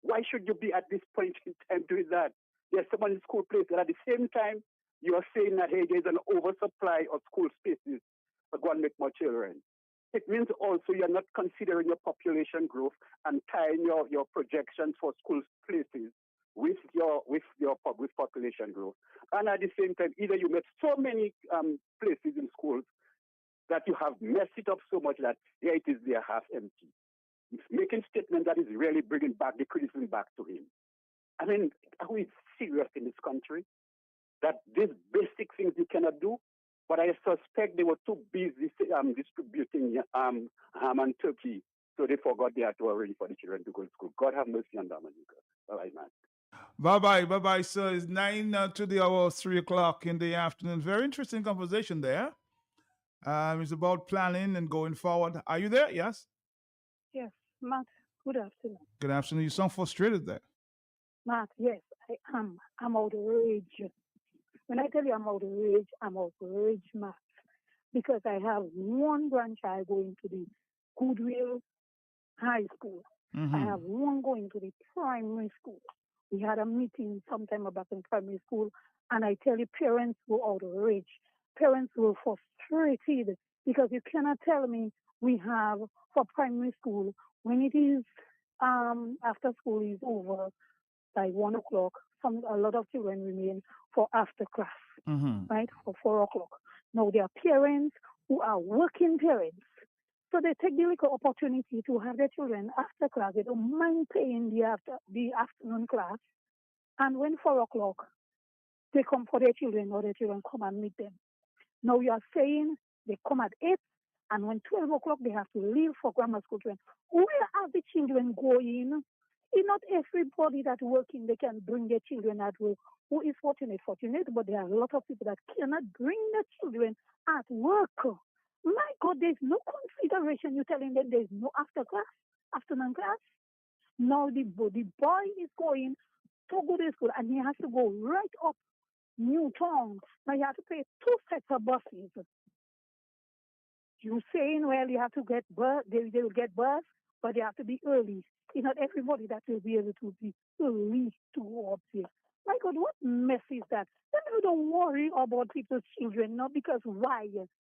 Why should you be at this point in time doing that? There's someone in school place that at the same time you are saying that, hey, there's an oversupply of school spaces for go and make more children. It means also you're not considering your population growth and tying your projections for school places with population growth. And at the same time, either you make so many places in schools that you have messed it up so much that here it is, they are half empty. It's making statement that is really bringing back the criticism back to him. I mean, are we serious in this country that these basic things you cannot do? But I suspect they were too busy distributing ham and turkey, so they forgot they had to arrange for the children to go to school. God have mercy on Dominica. Bye-bye, man. Bye-bye, sir. It's 9 to the hour, 3 o'clock in the afternoon. Very interesting conversation there. It's about planning and going forward. Are you there? Yes? Yes, Matt, good afternoon. Good afternoon. You sound frustrated there. Matt, yes, I am. I'm outraged. When I tell you I'm outraged, Matt, because I have one grandchild going to the Goodwill High School. I have one going to the primary school. We had a meeting sometime back in primary school, and I tell you, parents were outraged. Parents were frustrated because you cannot tell me we have for primary school when it is after school is over by 1 o'clock. A lot of children remain for after class, right, for 4 o'clock. Now there are parents who are working parents, so they take the little opportunity to have their children after class. They don't mind paying the afternoon class, and when 4 o'clock they come for their children, or their children come and meet them. Now you are saying they come at 8, and when 12 o'clock they have to leave for grammar school children. Where are the children going? It's not everybody that's working, they can bring their children at work. Who is fortunate, but there are a lot of people that cannot bring their children at work. My God, there's no consideration. You're telling them there's no afternoon class. Now the boy is going to go to school, and he has to go right up Newtown. Now you have to pay 2 sets of buses. You're saying, well, you have to get bus, they will get bus, but they have to be early. It's not everybody that will be able to be early to go up there. My God, what mess is that? Then you don't worry about people's children, not because why?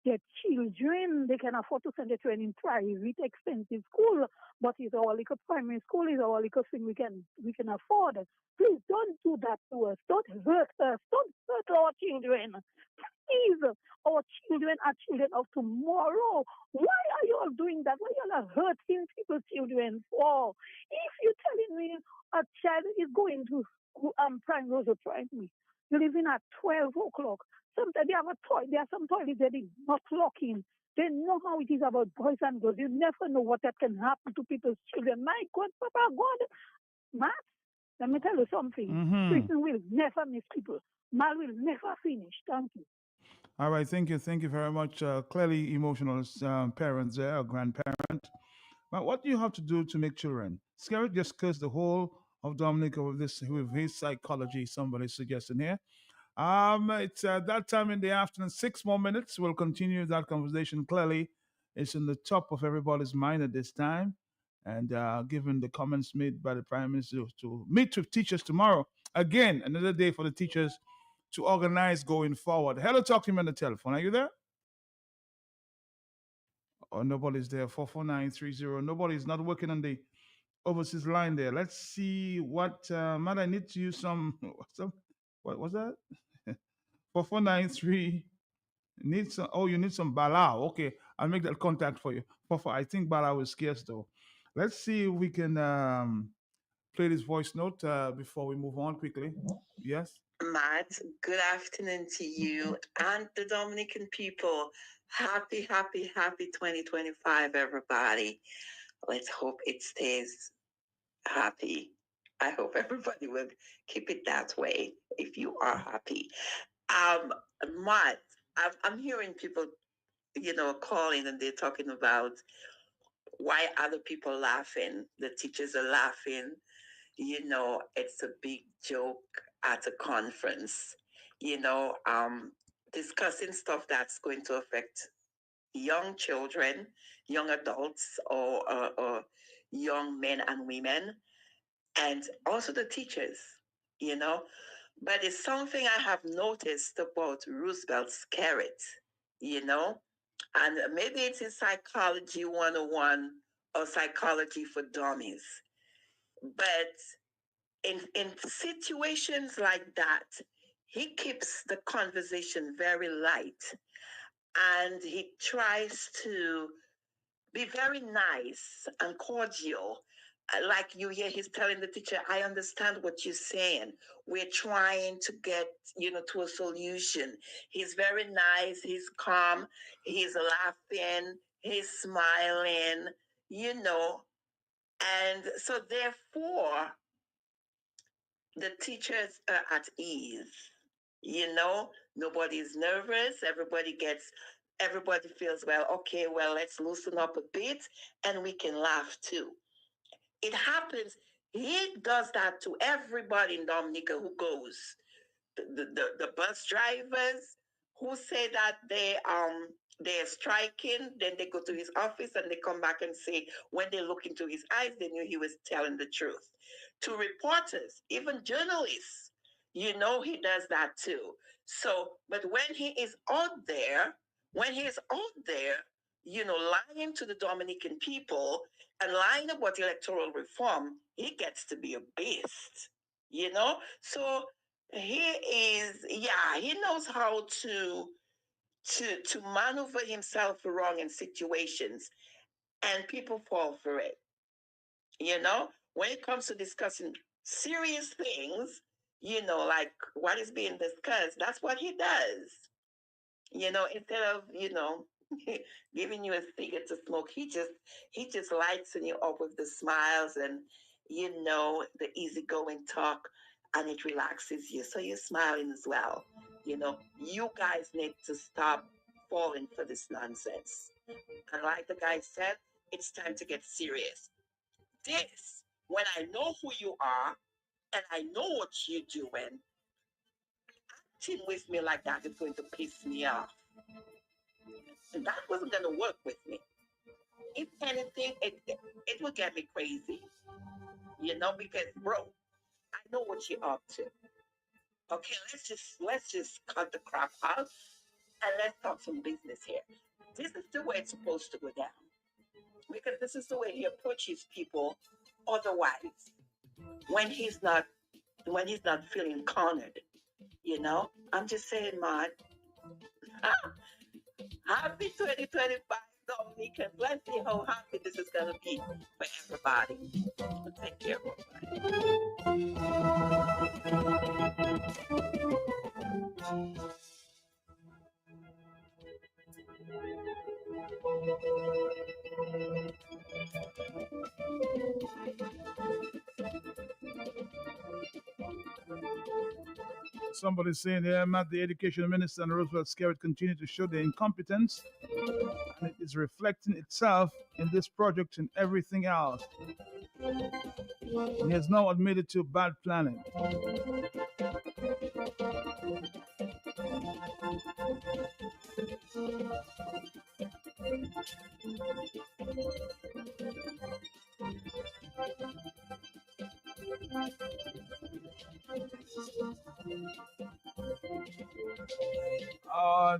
Their children, they can afford to send their children in private, expensive school, but it's our little primary school, is our little thing we can afford. Please don't do that to us. Don't hurt us. Don't hurt our children. Please, our children are children of tomorrow. Why are you all doing that? Why are you all hurting people's children for? If you're telling me a child is going to primary or primary, leaving at 12 o'clock, sometimes they have a toilet. There are some toilets that are not locking. They know how it is about boys and girls. You never know what that can happen to people's children. My God, Papa God, Matt, let me tell you something. Prison will never miss people. Mal will never finish. Thank you. All right, thank you very much. Clearly emotional parents there, or grandparent. But what do you have to do to make children? Skerritt just cursed the whole of Dominica with his psychology. Somebody's suggesting here. It's that time in the afternoon. 6 more minutes. We'll continue that conversation. Clearly, it's in the top of everybody's mind at this time. And given the comments made by the Prime Minister to meet with teachers tomorrow, again, another day for the teachers to organize going forward. Hello, talk to him on the telephone. Are you there? Oh, nobody's there. 44930. Nobody's not working on the overseas line there. Let's see what, Matt, I need to use some what was that? 4493. Need some, you need some Bala. Okay, I'll make that contact for you. I think Bala was scarce though. Let's see if we can play this voice note before we move on quickly. Yes? Matt, good afternoon to you and the Dominican people. Happy 2025, everybody. Let's hope it stays happy. I hope everybody will keep it that way if you are happy. Matt, I'm hearing people, calling and they're talking about why other people laughing. The teachers are laughing. It's a big joke at a conference, discussing stuff that's going to affect young children, young adults, or young men and women, and also the teachers, But it's something I have noticed about Roosevelt Skerritt, and maybe it's in Psychology 101 or Psychology for Dummies. But in situations like that, he keeps the conversation very light, and he tries to be very nice and cordial. Like you hear, he's telling the teacher, I understand what you're saying. We're trying to get, to a solution. He's very nice, he's calm, he's laughing, he's smiling, And so therefore, the teachers are at ease. Nobody's nervous, everybody feels, well, okay, well, let's loosen up a bit and we can laugh too. It happens. He does that to everybody in Dominica who goes. The bus drivers who say that they're striking, then they go to his office and they come back and say when they look into his eyes, they knew he was telling the truth. To reporters, even journalists, he does that too. So, but when he is out there, lying to the Dominican people and lying about electoral reform, he gets to be a beast, So he knows how to maneuver himself wrong in situations, and people fall for it. When it comes to discussing serious things, like what is being discussed, that's what he does. Instead of, giving you a cigarette to smoke, he just lights you up with the smiles and, the easygoing talk, and it relaxes you. So you're smiling as well. You guys need to stop falling for this nonsense. And like the guy said, it's time to get serious. When I know who you are and I know what you're doing, acting with me like that is going to piss me off. And that wasn't going to work with me. If anything, it would get me crazy. Because, bro, I know what you're up to. Okay, let's just cut the crap out and let's talk some business here. This is the way it's supposed to go down. Because this is the way he approaches people otherwise. When he's not feeling cornered. I'm just saying, man. Happy 2025, Dominicans. Let's see how happy this is going to be for everybody. Take care, Somebody's saying here, Matt, the education minister and Roosevelt Skerrit continue to show their incompetence, and it is reflecting itself in this project and everything else. He has now admitted to bad planning.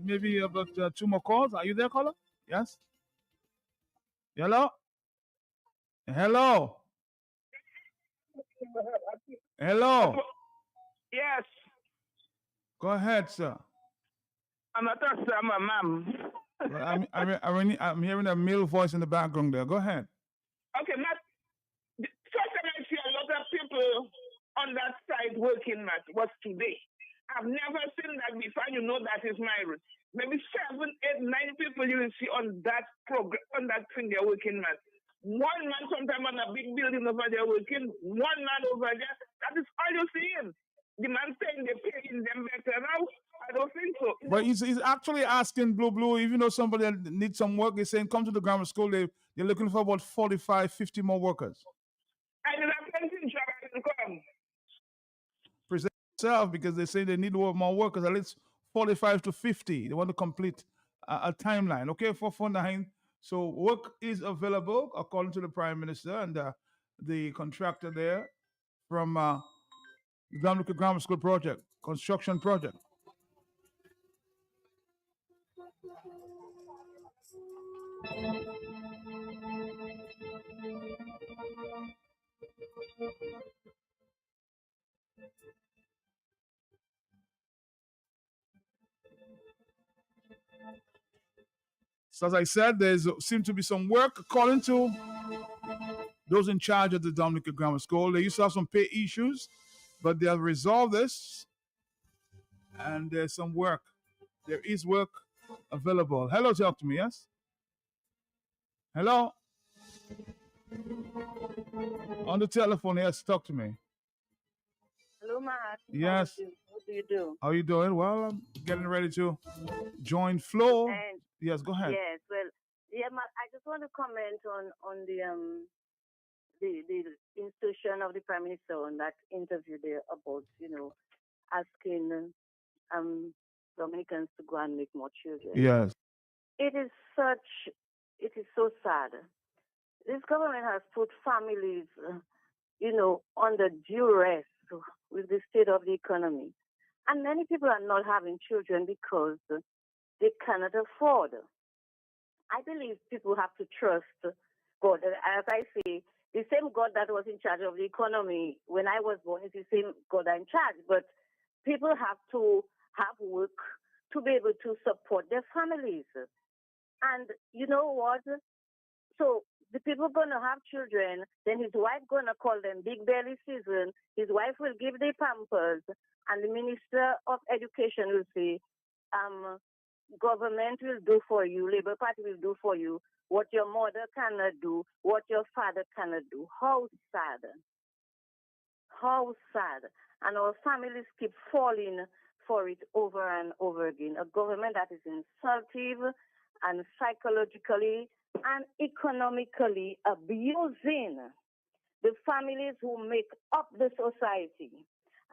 Maybe about 2 more calls. Are you there, caller? Yes? Hello? Hello? Hello? Yes. Go ahead, sir. I'm not a sir, ma'am. I'm hearing a male voice in the background there. Go ahead. Okay, Matt. First time I see a lot of people on that side working, Matt, was today. I've never seen that before. That is my route. Maybe 7, 8, 9 people you will see on that program, on that thing they're working, Matt. One man sometime on a big building over there working, one man over there. That is all you're seeing. The man saying they're paying them better now. I don't think so. But he's actually asking Blue, even though somebody needs some work, he's saying come to the grammar school. They're looking for about 45, 50 more workers. And there's a plenty job I can come. Present yourself, because they say they need more workers, at least 45 to 50. They want to complete a timeline. Okay, 449. So work is available according to the Prime Minister and the contractor there from the Dominica Grammar School project, construction project. So as I said, there's seems to be some work according to those in charge of the Dominica Grammar School. They used to have some pay issues, but they have resolved this, and there's some work. There is work available. Hello, talk to me, yes? Hello? On the telephone, yes, talk to me. Hello, Matt. Yes. What do you do? How you doing? Well, I'm getting ready to join Flow. And Yes, go ahead. yes, well, yeah, Matt, I just want to comment on the institution of the Prime Minister on that interview there about, asking Dominicans to go and make more children. Yes. It is so sad. This government has put families, under duress with the state of the economy. And many people are not having children because they cannot afford. I believe people have to trust God. As I say, the same God that was in charge of the economy when I was born is the same God in charge. But people have to have work to be able to support their families. And you know what? So the people going to have children, then his wife going to call them big belly season. His wife will give the pampers, and the Minister of Education will say, government will do for you, Labour Party will do for you what your mother cannot do, what your father cannot do. How sad. How sad. And our families keep falling for it over and over again. A government that is insultive and psychologically and economically abusing the families who make up the society,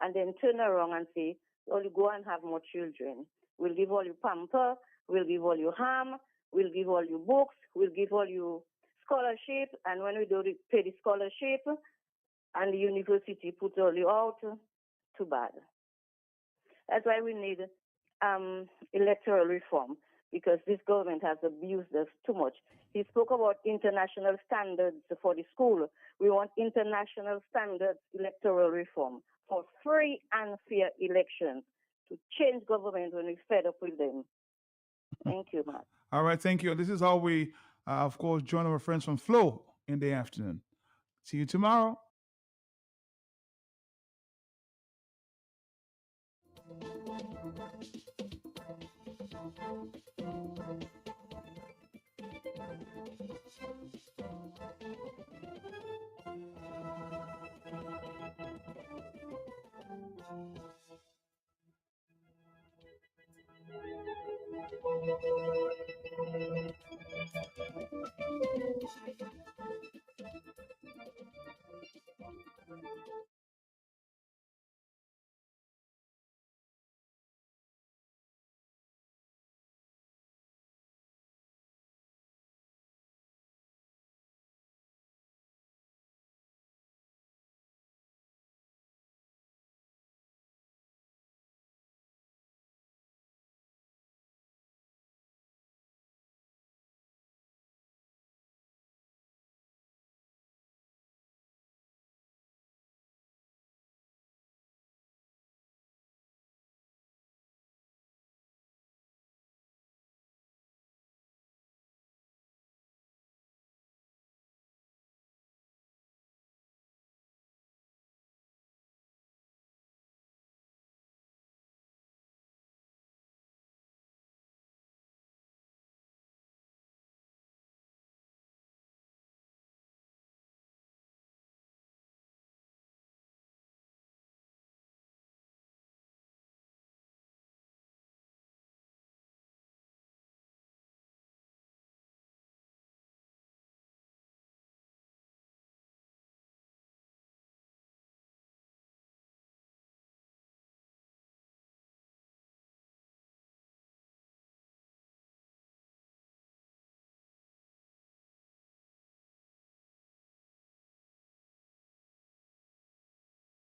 and then turn around and say, well, you go and have more children. We'll give all you pamper, we'll give all you ham, we'll give all you books, we'll give all you scholarship, and when we don't pay the scholarship, and the university put all you out, too bad. That's why we need electoral reform, because this government has abused us too much. He spoke about international standards for the school. We want international standards electoral reform for free and fair elections to change government when we're fed up with them. Thank you, Matt. All right, thank you. This is how we, of course, join our friends from Flow in the afternoon. See you tomorrow.